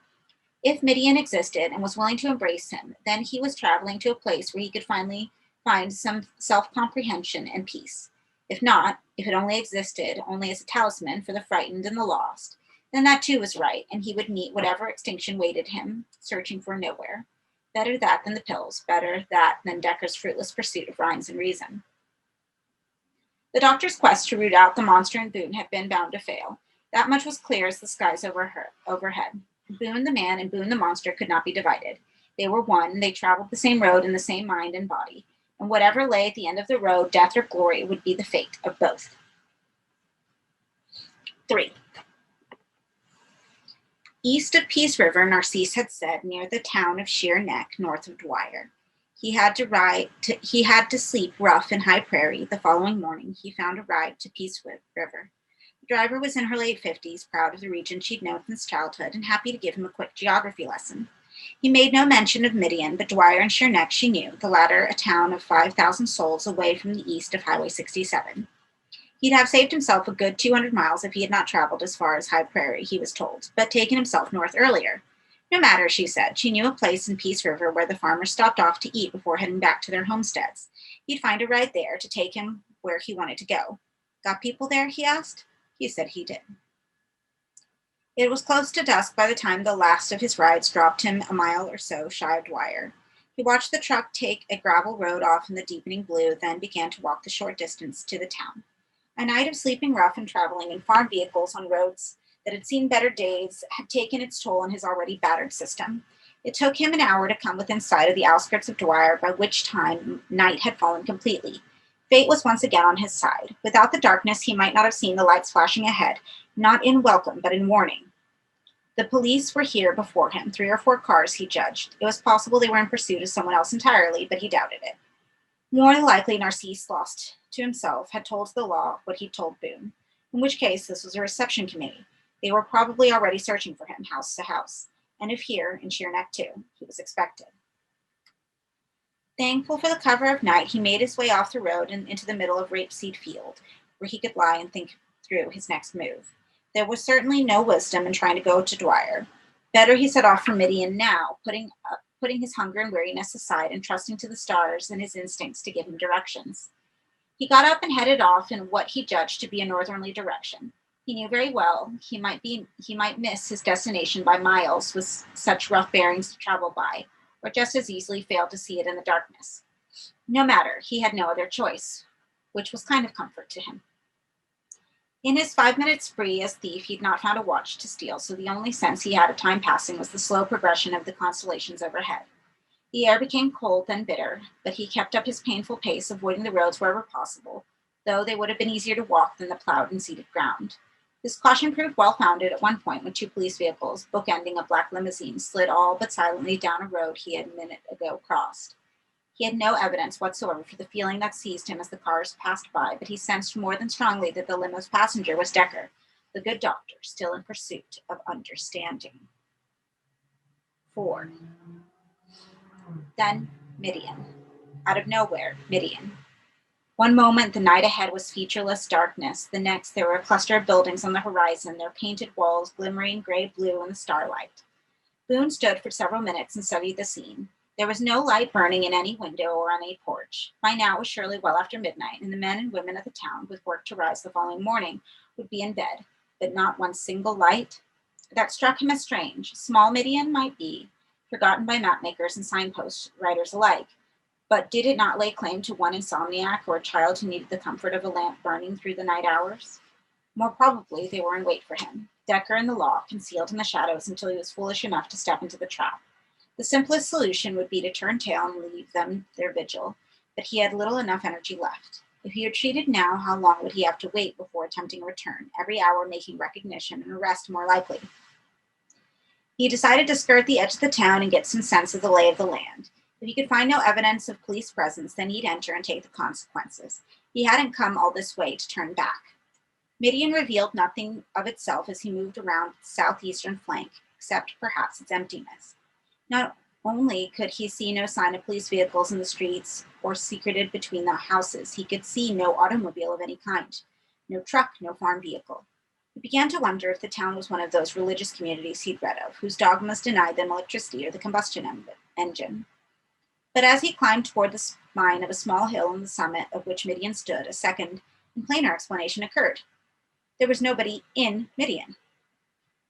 If Midian existed and was willing to embrace him, then he was traveling to a place where he could finally find some self-comprehension and peace. If not, if it only existed only as a talisman for the frightened and the lost, then that too was right, and he would meet whatever extinction waited him, searching for nowhere. Better that than the pills, better that than Decker's fruitless pursuit of rhymes and reason. The doctor's quest to root out the monster in Boone had been bound to fail. That much was clear as the skies overhead. Boone the man and Boone the monster could not be divided. They were one, they traveled the same road in the same mind and body, and whatever lay at the end of the road, death or glory, would be the fate of both. 3. East of Peace River, Narcisse had said, near the town of Sheer Neck, north of Dwyer. He had to sleep rough in High Prairie. The following morning, he found a ride to Peace River. The driver was in her late 50s, proud of the region she'd known since childhood, and happy to give him a quick geography lesson. He made no mention of Midian, but Dwyer and Sheer Neck she knew, the latter a town of 5,000 souls away from the east of Highway 67. He'd have saved himself a good 200 miles if he had not traveled as far as High Prairie, he was told, but taken himself north earlier. No matter, she said. She knew a place in Peace River where the farmers stopped off to eat before heading back to their homesteads. He'd find a ride there to take him where he wanted to go. Got people there, he asked. He said he did. It was close to dusk by the time the last of his rides dropped him a mile or so shy of Dwyer. He watched the truck take a gravel road off in the deepening blue, then began to walk the short distance to the town. A night of sleeping rough and traveling in farm vehicles on roads that had seen better days had taken its toll on his already battered system. It took him an hour to come within sight of the outskirts of Dwyer, by which time night had fallen completely. Fate was once again on his side. Without the darkness, he might not have seen the lights flashing ahead, not in welcome, but in warning. The police were here before him, 3 or 4 cars, he judged. It was possible they were in pursuit of someone else entirely, but he doubted it. More than likely, Narcisse, lost to himself, had told the law what he'd told Boone, in which case this was a reception committee. They were probably already searching for him, house to house, and if here, in Sheer Neck too, he was expected. Thankful for the cover of night, he made his way off the road and into the middle of Rapeseed Field, where he could lie and think through his next move. There was certainly no wisdom in trying to go to Dwyer. Better he set off for Midian now, putting his hunger and weariness aside and trusting to the stars and his instincts to give him directions. He got up and headed off in what he judged to be a northerly direction. He knew very well he might miss his destination by miles with such rough bearings to travel by, or just as easily fail to see it in the darkness. No matter, he had no other choice, which was kind of comfort to him. In his 5-minute spree as thief, he'd not found a watch to steal, so the only sense he had of time passing was the slow progression of the constellations overhead. The air became cold, then bitter, but he kept up his painful pace, avoiding the roads wherever possible, though they would have been easier to walk than the plowed and seeded ground. This caution proved well-founded at one point when 2 police vehicles, bookending a black limousine, slid all but silently down a road he had a minute ago crossed. He had no evidence whatsoever for the feeling that seized him as the cars passed by, but he sensed more than strongly that the limo's passenger was Decker, the good doctor, still in pursuit of understanding. 4. Then Midian. Out of nowhere, Midian. One moment, the night ahead was featureless darkness. The next, there were a cluster of buildings on the horizon, their painted walls glimmering gray-blue in the starlight. Boone stood for several minutes and studied the scene. There was no light burning in any window or on any porch. By now it was surely well after midnight, and the men and women of the town, with work to rise the following morning, would be in bed, but not one single light. That struck him as strange. Small Midian might be, forgotten by mapmakers and signpost writers alike, but did it not lay claim to one insomniac or a child who needed the comfort of a lamp burning through the night hours? More probably, they were in wait for him, Decker and the law, concealed in the shadows until he was foolish enough to step into the trap. The simplest solution would be to turn tail and leave them their vigil, but he had little enough energy left. If he retreated now, how long would he have to wait before attempting a return, every hour making recognition and arrest more likely? He decided to skirt the edge of the town and get some sense of the lay of the land. If he could find no evidence of police presence, then he'd enter and take the consequences. He hadn't come all this way to turn back. Midian revealed nothing of itself as he moved around its southeastern flank, except perhaps its emptiness. Not only could he see no sign of police vehicles in the streets or secreted between the houses, he could see no automobile of any kind, no truck, no farm vehicle. He began to wonder if the town was one of those religious communities he'd read of, whose dogmas denied them electricity or the combustion engine. But as he climbed toward the spine of a small hill on the summit of which Midian stood, a second and plainer explanation occurred. There was nobody in Midian.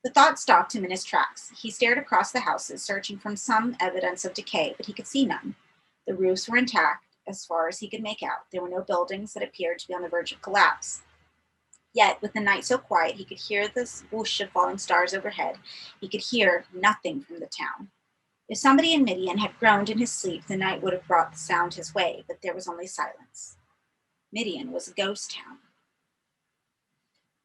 The thought stopped him in his tracks. He stared across the houses, searching for some evidence of decay, but he could see none. The roofs were intact as far as he could make out. There were no buildings that appeared to be on the verge of collapse. Yet, with the night so quiet, he could hear the whoosh of falling stars overhead. He could hear nothing from the town. If somebody in Midian had groaned in his sleep, the night would have brought the sound his way, but there was only silence. Midian was a ghost town.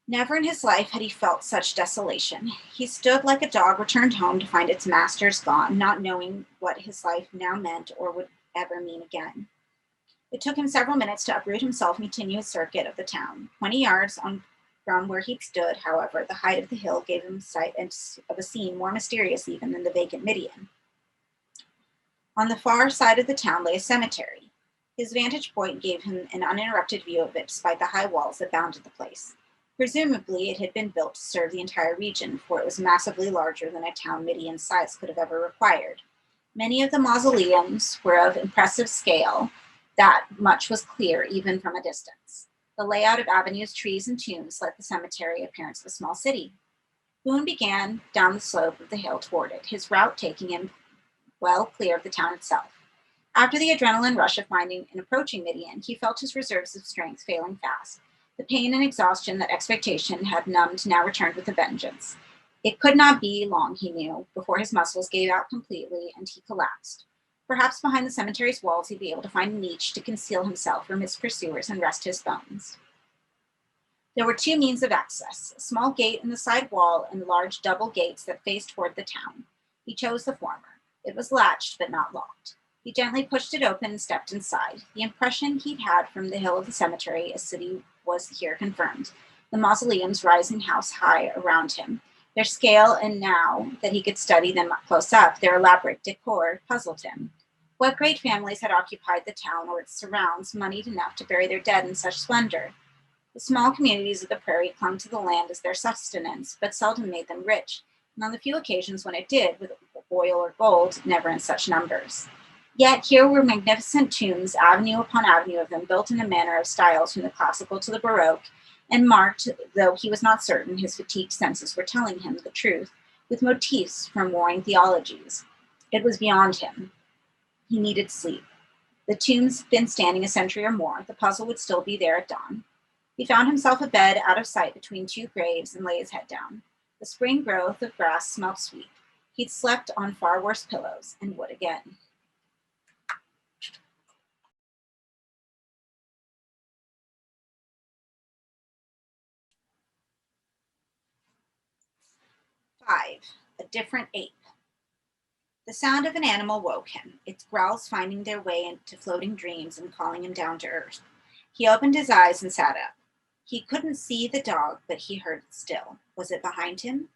Never in his life had he felt such desolation. He stood like a dog returned home to find its masters gone, not knowing what his life now meant or would ever mean again. It took him several minutes to uproot himself and continue his circuit of the town. 20 yards from where he stood, however, the height of the hill gave him sight of a scene more mysterious even than the vacant Midian. On the far side of the town lay a cemetery. His vantage point gave him an uninterrupted view of it despite the high walls that bounded the place. Presumably, it had been built to serve the entire region, for it was massively larger than a town Midian's size could have ever required. Many of the mausoleums were of impressive scale. That much was clear even from a distance. The layout of avenues, trees, and tombs lent the cemetery appearance of a small city. Boone began down the slope of the hill toward it, his route taking him well clear of the town itself. After the adrenaline rush of finding and approaching Midian, he felt his reserves of strength failing fast. The pain and exhaustion that expectation had numbed now returned with a vengeance. It could not be long, he knew, before his muscles gave out completely and he collapsed. Perhaps behind the cemetery's walls he'd be able to find a niche to conceal himself from his pursuers and rest his bones. There were 2 means of access, a small gate in the side wall and large double gates that faced toward the town. He chose the former. It was latched but not locked. He gently pushed it open and stepped inside. The impression he'd had from the hill of the cemetery, a city, was here confirmed. The mausoleums rising house high around him. Their scale, and now that he could study them close up, their elaborate decor puzzled him. What great families had occupied the town or its surrounds, moneyed enough to bury their dead in such splendor? The small communities of the prairie clung to the land as their sustenance, but seldom made them rich, and on the few occasions when it did, with oil or gold, never in such numbers. Yet here were magnificent tombs, avenue upon avenue of them, built in a manner of styles from the classical to the Baroque, and marked, though he was not certain his fatigued senses were telling him the truth, with motifs from warring theologies. It was beyond him. He needed sleep. The tombs had been standing a century or more. The puzzle would still be there at dawn. He found himself a bed out of sight between two graves and lay his head down. The spring growth of grass smelled sweet. He'd slept on far worse pillows and would again. Five, a different ape. The sound of an animal woke him, its growls finding their way into floating dreams and calling him down to earth. He opened his eyes and sat up. He couldn't see the dog, but he heard it still. Was it behind him?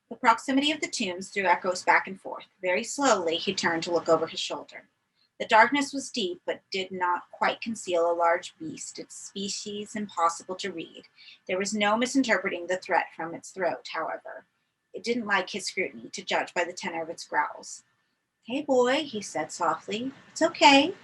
The proximity of the tombs threw echoes back and forth. Very slowly, he turned to look over his shoulder. The darkness was deep, but did not quite conceal a large beast, its species impossible to read. There was no misinterpreting the threat from its throat, however. It didn't like his scrutiny, to judge by the tenor of its growls. "Hey, boy," he said softly. "It's okay."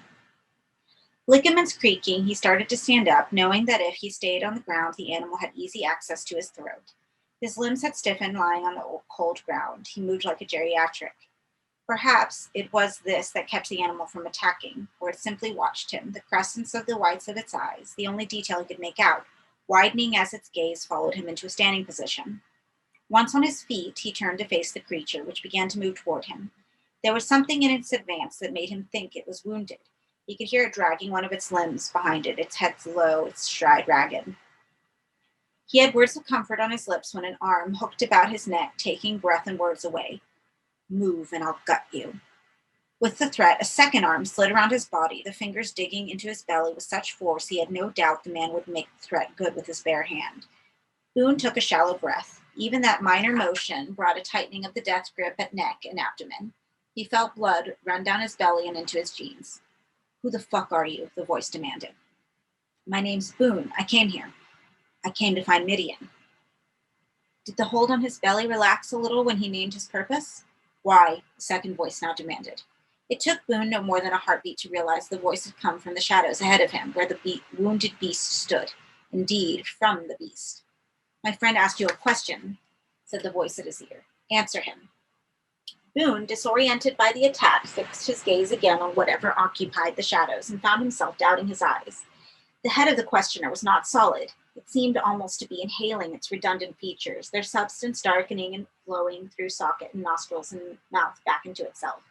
Ligaments creaking, he started to stand up, knowing that if he stayed on the ground, the animal had easy access to his throat. His limbs had stiffened, lying on the cold ground. He moved like a geriatric. Perhaps it was this that kept the animal from attacking, or it simply watched him, the crescents of the whites of its eyes, the only detail he could make out, widening as its gaze followed him into a standing position. Once on his feet, he turned to face the creature, which began to move toward him. There was something in its advance that made him think it was wounded. He could hear it dragging one of its limbs behind it, its head low, its stride ragged. He had words of comfort on his lips when an arm hooked about his neck, taking breath and words away. "Move and I'll gut you." With the threat, a second arm slid around his body, the fingers digging into his belly with such force he had no doubt the man would make the threat good with his bare hand. Boone took a shallow breath. Even that minor motion brought a tightening of the death grip at neck and abdomen. He felt blood run down his belly and into his jeans. "Who the fuck are you?" the voice demanded. "My name's Boone. I came here. I came to find Midian." Did the hold on his belly relax a little when he named his purpose? "Why?" the second voice now demanded. It took Boone no more than a heartbeat to realize the voice had come from the shadows ahead of him, where the wounded beast stood. Indeed, from the beast. "My friend asked you a question," said the voice at his ear. "Answer him." Boone, disoriented by the attack, fixed his gaze again on whatever occupied the shadows and found himself doubting his eyes. The head of the questioner was not solid. It seemed almost to be inhaling its redundant features, their substance darkening and flowing through socket and nostrils and mouth back into itself.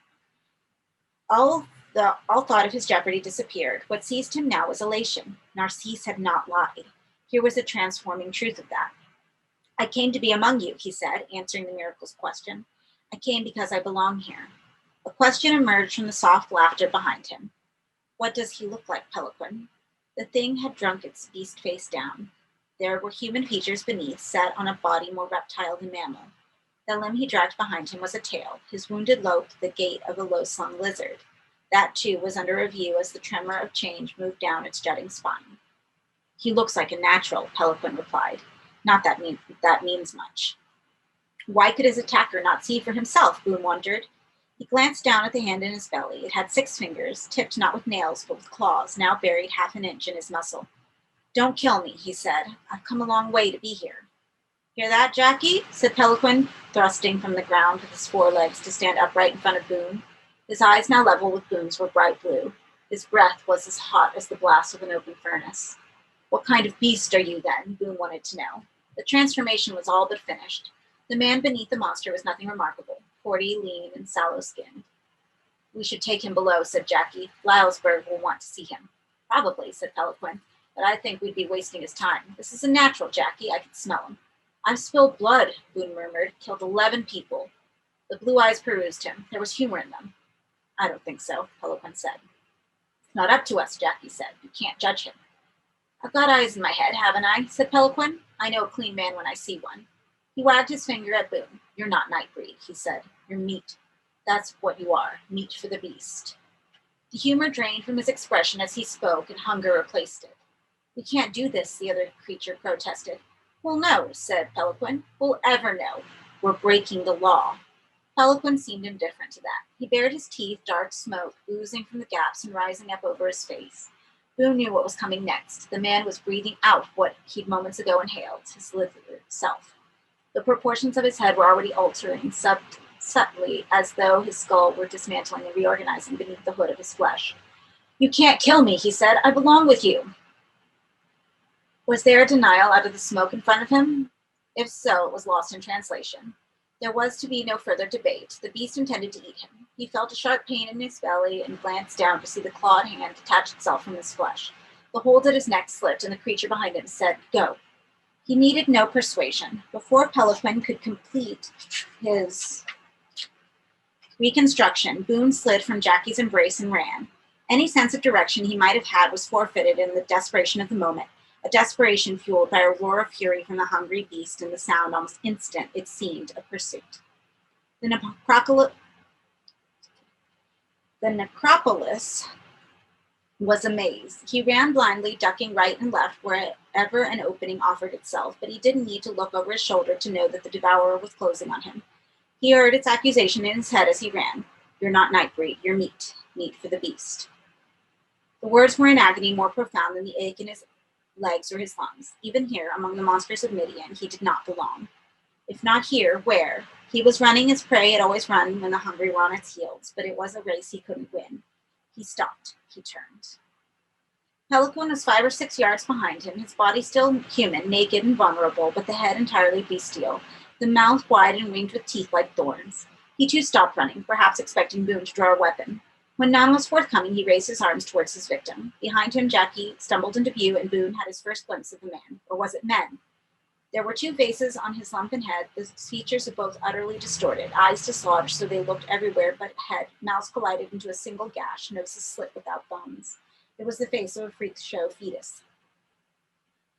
All thought of his jeopardy disappeared. What seized him now was elation. Narcisse had not lied. Here was the transforming truth of that. "I came to be among you," he said, answering the miracle's question. "I came because I belong here." A question emerged from the soft laughter behind him. "What does he look like, Pelican?" The thing had drunk its beast face down. There were human features beneath, set on a body more reptile than mammal. The limb he dragged behind him was a tail, his wounded lobe the gait of a low-slung lizard. That, too, was under review as the tremor of change moved down its jutting spine. "He looks like a natural," Pelican replied. "Not that means much." Why could his attacker not see for himself, Boone wondered. He glanced down at the hand in his belly. It had 6 fingers, tipped not with nails, but with claws, now buried half an inch in his muscle. "Don't kill me," he said. "I've come a long way to be here." "Hear that, Jackie?" said Pelican, thrusting from the ground with his forelegs to stand upright in front of Boone. His eyes, now level with Boone's, were bright blue. His breath was as hot as the blast of an open furnace. "What kind of beast are you, then?" Boone wanted to know. The transformation was all but finished. The man beneath the monster was nothing remarkable, 40, lean, and sallow-skinned. "We should take him below," said Jackie. "Lylesburg will want to see him." "Probably," said Pelican, "but I think we'd be wasting his time. This is a natural, Jackie. I can smell him." "I've spilled blood," Boone murmured. "Killed 11 people. The blue eyes perused him. There was humor in them. "I don't think so," Pelican said. "It's not up to us," Jackie said. "You can't judge him." "I've got eyes in my head, haven't I?" said Pelican. "I know a clean man when I see one." He wagged his finger at Boone. "You're not Nightbreed," he said. "You're meat. That's what you are, meat for the beast." The humor drained from his expression as he spoke, and hunger replaced it. "We can't do this," the other creature protested. "We'll know," said Pelican. "We'll ever know. We're breaking the law." Pelican seemed indifferent to that. He bared his teeth, dark smoke oozing from the gaps and rising up over his face. Boone knew what was coming next. The man was breathing out what he'd moments ago inhaled, his livid self. The proportions of his head were already altering subtly, as though his skull were dismantling and reorganizing beneath the hood of his flesh. "You can't kill me," he said. "I belong with you." Was there a denial out of the smoke in front of him? If so, it was lost in translation. There was to be no further debate. The beast intended to eat him. He felt a sharp pain in his belly and glanced down to see the clawed hand detach itself from his flesh. The hold at his neck slipped, and the creature behind him said, "Go." He needed no persuasion. Before Pelican could complete his reconstruction, Boone slid from Jackie's embrace and ran. Any sense of direction he might have had was forfeited in the desperation of the moment, a desperation fueled by a roar of fury from the hungry beast and the sound, almost instant, it seemed, of pursuit. The necropolis was a maze. He ran blindly, ducking right and left wherever an opening offered itself, but he didn't need to look over his shoulder to know that the devourer was closing on him. He heard its accusation in his head as he ran. "You're not Nightbreed, you're meat for the beast." The words were in agony more profound than the ache in his legs or his lungs. Even here, among the monsters of Midian, he did not belong. If not here, where? He was running as prey had always run when the hungry were on its heels, but it was a race he couldn't win. He stopped. He turned. Pelican was 5 or 6 yards behind him, his body still human, naked and vulnerable, but the head entirely bestial, the mouth wide and ringed with teeth like thorns. He too stopped running, perhaps expecting Boone to draw a weapon. When none was forthcoming, he raised his arms towards his victim. Behind him, Jackie stumbled into view, and Boone had his first glimpse of the man. Or was it men? There were 2 faces on his lumpen head, the features of both utterly distorted, eyes dislodged so they looked everywhere but head, mouths collided into a single gash, noses slit without bones. It was the face of a freak show fetus.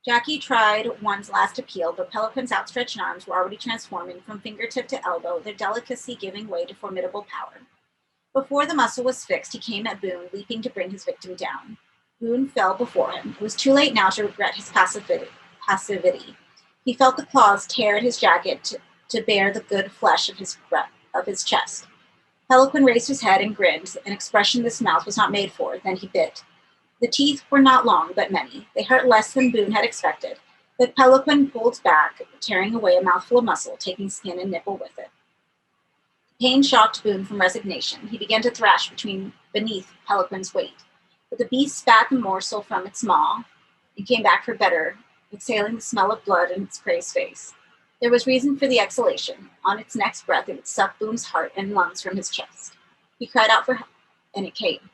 Jackie tried one's last appeal, but Pelican's outstretched arms were already transforming from fingertip to elbow, their delicacy giving way to formidable power. Before the muscle was fixed, he came at Boone, leaping to bring his victim down. Boone fell before him. It was too late now to regret his passivity. He felt the claws tear at his jacket to bare the good flesh of his chest. Pelican raised his head and grinned, an expression this mouth was not made for. Then he bit. The teeth were not long, but many. They hurt less than Boone had expected, but Pelican pulled back, tearing away a mouthful of muscle, taking skin and nipple with it. Pain shocked Boone from resignation. He began to thrash beneath Pelican's weight, but the beast spat the morsel from its maw and came back for better, exhaling the smell of blood in its prey's face. There was reason for the exhalation. On its next breath, it would suck Boone's heart and lungs from his chest. He cried out for help, and it came.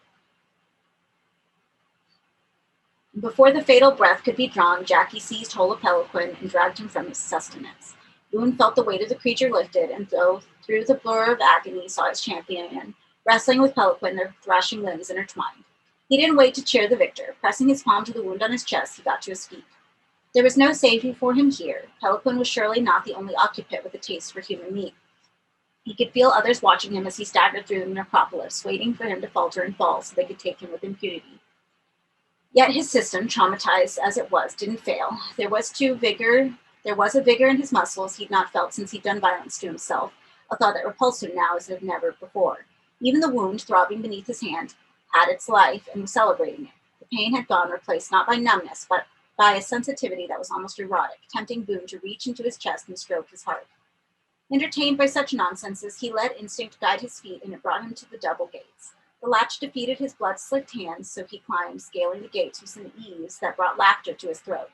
Before the fatal breath could be drawn, Jackie seized hold of Pelican and dragged him from his sustenance. Boone felt the weight of the creature lifted, and through the blur of agony saw his champion wrestling with Pelican, their thrashing limbs intertwined. He didn't wait to cheer the victor. Pressing his palm to the wound on his chest, he got to his feet. There was no safety for him here. Pelican was surely not the only occupant with a taste for human meat. He could feel others watching him as he staggered through the necropolis, waiting for him to falter and fall so they could take him with impunity. Yet his system, traumatized as it was, didn't fail. There was a vigor in his muscles he'd not felt since he'd done violence to himself, a thought that repulsed him now as it had never before. Even the wound, throbbing beneath his hand, had its life and was celebrating it. The pain had gone, replaced not by numbness, but by a sensitivity that was almost erotic, tempting Boone to reach into his chest and stroke his heart. Entertained by such nonsenses, he let instinct guide his feet, and it brought him to the double gates. The latch defeated his blood-slicked hands, so he climbed, scaling the gates with an ease that brought laughter to his throat.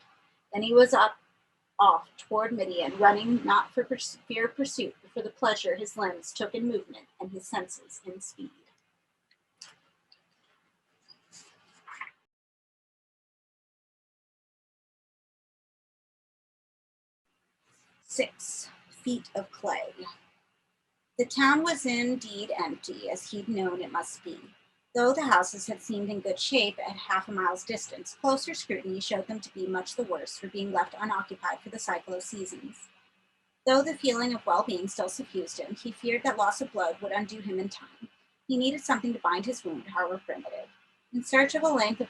Then he was off toward Midian, running not for fear of pursuit, but for the pleasure his limbs took in movement and his senses in speed. 6. Feet of clay. The town was indeed empty, as he'd known it must be. Though the houses had seemed in good shape at half a mile's distance, closer scrutiny showed them to be much the worse for being left unoccupied for the cycle of seasons. Though the feeling of well-being still suffused him, he feared that loss of blood would undo him in time. He needed something to bind his wound, however primitive. In search of a length of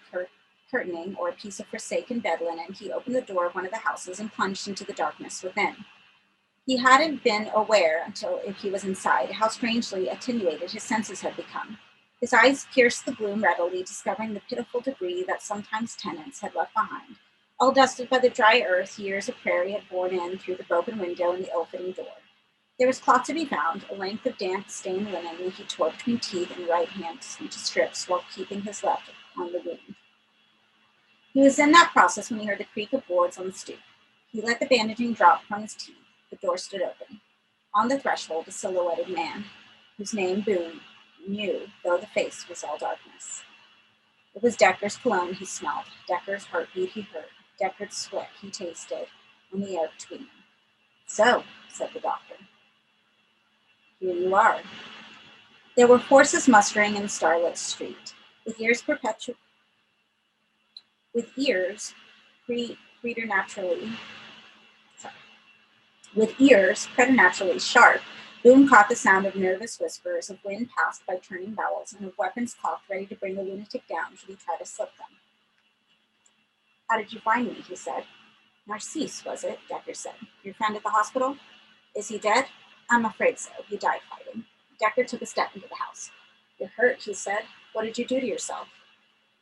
curtaining or a piece of forsaken bed linen, he opened the door of one of the houses and plunged into the darkness within. He hadn't been aware until he was inside how strangely attenuated his senses had become. His eyes pierced the gloom readily, discovering the pitiful debris that sometimes tenants had left behind, all dusted by the dry earth years of prairie had borne in through the broken window and the ill-fitting door. There was cloth to be found, a length of damp, stained linen that he tore between teeth and right hand into strips while keeping his left on the wound. He was in that process when he heard the creak of boards on the stoop. He let the bandaging drop from his teeth. The door stood open. On the threshold, a silhouetted man, whose name Boone knew, though the face was all darkness. It was Decker's cologne he smelled, Decker's heartbeat he heard, Decker's sweat he tasted on the air between them. So, said the doctor, here you are. There were forces mustering in the starlit street, with ears preternaturally sharp. Boone caught the sound of nervous whispers, of wind passed by turning bowels, and of weapons cocked ready to bring the lunatic down should he try to slip them. How did you find me? He said. Narcisse, was it? Decker said. Your friend at the hospital? Is he dead? I'm afraid so. He died fighting. Decker took a step into the house. You're hurt, he said. What did you do to yourself?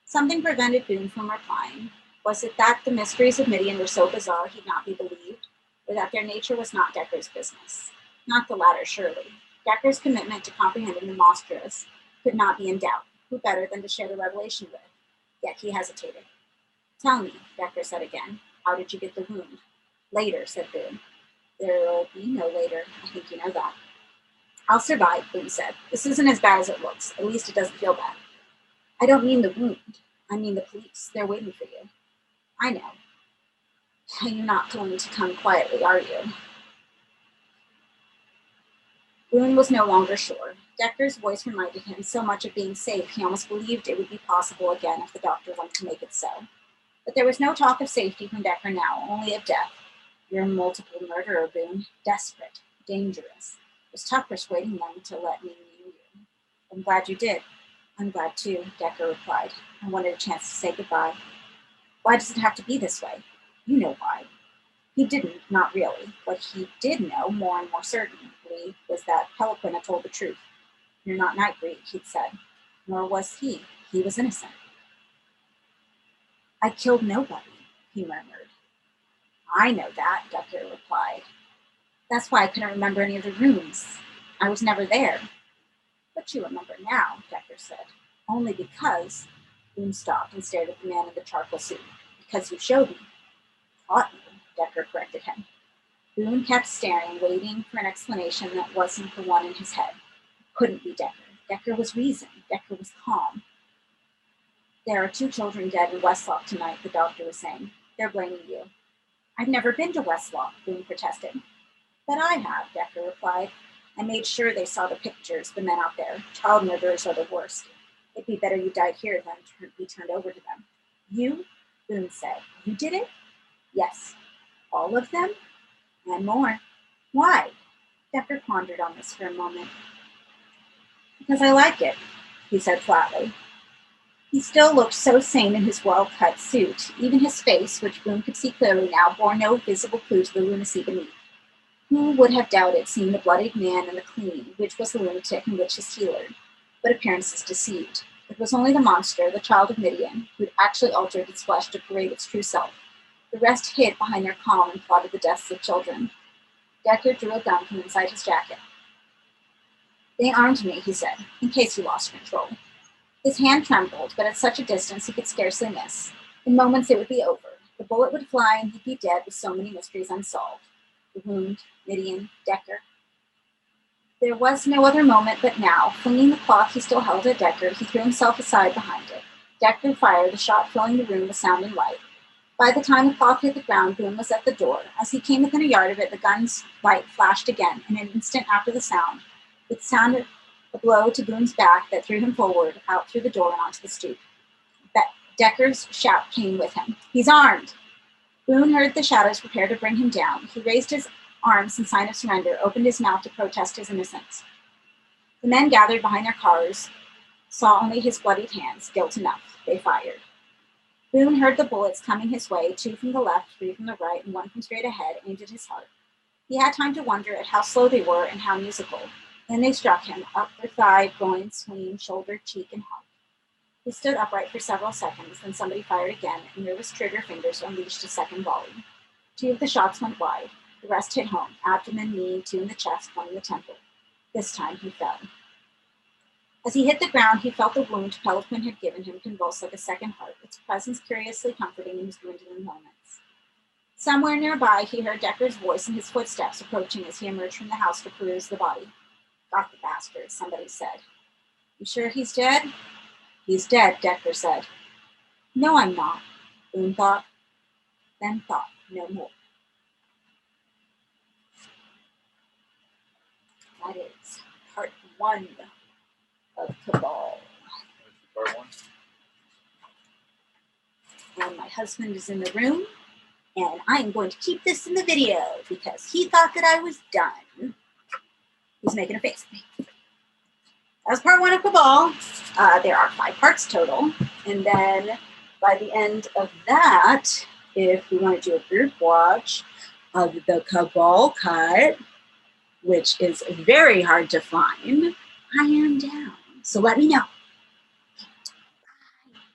Something prevented Boone from replying. Was it that the mysteries of Midian were so bizarre he'd not be believed, or that their nature was not Decker's business? Not the latter, surely. Decker's commitment to comprehending the monstrous could not be in doubt. Who better than to share the revelation with? Yet he hesitated. Tell me, Decker said again. How did you get the wound? Later, said Boone. There'll be no later. I think you know that. I'll survive, Boone said. This isn't as bad as it looks. At least it doesn't feel bad. I don't mean the wound. I mean the police. They're waiting for you. I know. You're not going to come quietly, are you? Boone was no longer sure. Decker's voice reminded him so much of being safe, he almost believed it would be possible again if the doctor wanted to make it so. But there was no talk of safety from Decker now, only of death. You're a multiple murderer, Boone. Desperate. Dangerous. It was tough persuading them to let me know you. I'm glad you did. I'm glad too, Decker replied. I wanted a chance to say goodbye. Why does it have to be this way? You know why. He didn't, not really. What he did know, more and more certainly, was that Pelican had told the truth. You're not Nightbreed, he'd said. Nor was he. He was innocent. I killed nobody, he murmured. I know that, Decker replied. That's why I couldn't remember any of the rooms. I was never there. But you remember now, Decker said. Only because... Boone stopped and stared at the man in the charcoal suit. Because you showed me. Taught you, Decker corrected him. Boone kept staring, waiting for an explanation that wasn't the one in his head. It couldn't be Decker. Decker was reason. Decker was calm. There are 2 children dead in Westlock tonight, the doctor was saying. They're blaming you. I've never been to Westlock, Boone protested. But I have, Decker replied. I made sure they saw the pictures, the men out there. Child murderers are the worst. It'd be better you died here than be turned over to them. You? Boone said. You did it? Yes. All of them? And more. Why? Decker pondered on this for a moment. Because I like it, he said flatly. He still looked so sane in his well-cut suit. Even his face, which Boone could see clearly now, bore no visible clue to the lunacy beneath. Who would have doubted seeing the bloodied man and the clean, which was the lunatic and which his healer? But appearances deceived. It was only the monster, the child of Midian, who had actually altered its flesh to parade its true self. The rest hid behind their calm and plotted the deaths of children. Decker drew a gun from inside his jacket. They armed me, he said, in case he lost control. His hand trembled, but at such a distance he could scarcely miss. In moments it would be over. The bullet would fly and he'd be dead with so many mysteries unsolved. The wound, Midian, Decker. There was no other moment but now. Flinging the cloth he still held at Decker, he threw himself aside behind it. Decker fired, the shot filling the room with sound and light. By the time the cloth hit the ground, Boone was at the door. As he came within a yard of it, the gun's light flashed again, and an instant after the sound, it sounded a blow to Boone's back that threw him forward, out through the door and onto the stoop. Decker's shout came with him. He's armed! Boone heard the shadows prepare to bring him down. He raised his arms in sign of surrender, opened his mouth to protest his innocence. The men gathered behind their cars saw only his bloodied hands, guilt enough. They fired. Boone heard the bullets coming his way, 2 from the left, 3 from the right, and 1 from straight ahead, aimed at his heart. He had time to wonder at how slow they were and how musical. Then they struck him, up the thigh, groin, spleen, shoulder, cheek, and heart. He stood upright for several seconds, then somebody fired again, and nervous trigger fingers unleashed a second volley. 2 of the shots went wide. The rest hit home, abdomen, knee, 2 in the chest, 1 in the temple. This time he fell. As he hit the ground, he felt the wound Pelican had given him convulse like a second heart, its presence curiously comforting in his dwindling moments. Somewhere nearby, he heard Decker's voice and his footsteps approaching as he emerged from the house to peruse the body. Got the bastard, somebody said. You sure he's dead? He's dead, Decker said. No, I'm not, Boone thought, then thought no more. That is part 1 of Cabal. Part 1. And my husband is in the room, and I am going to keep this in the video because he thought that I was done. He's making a face at me. That was part 1 of Cabal. There are 5 parts total. And then by the end of that, if we want to do a group watch of the Cabal cut, which is very hard to find, I am down. So let me know.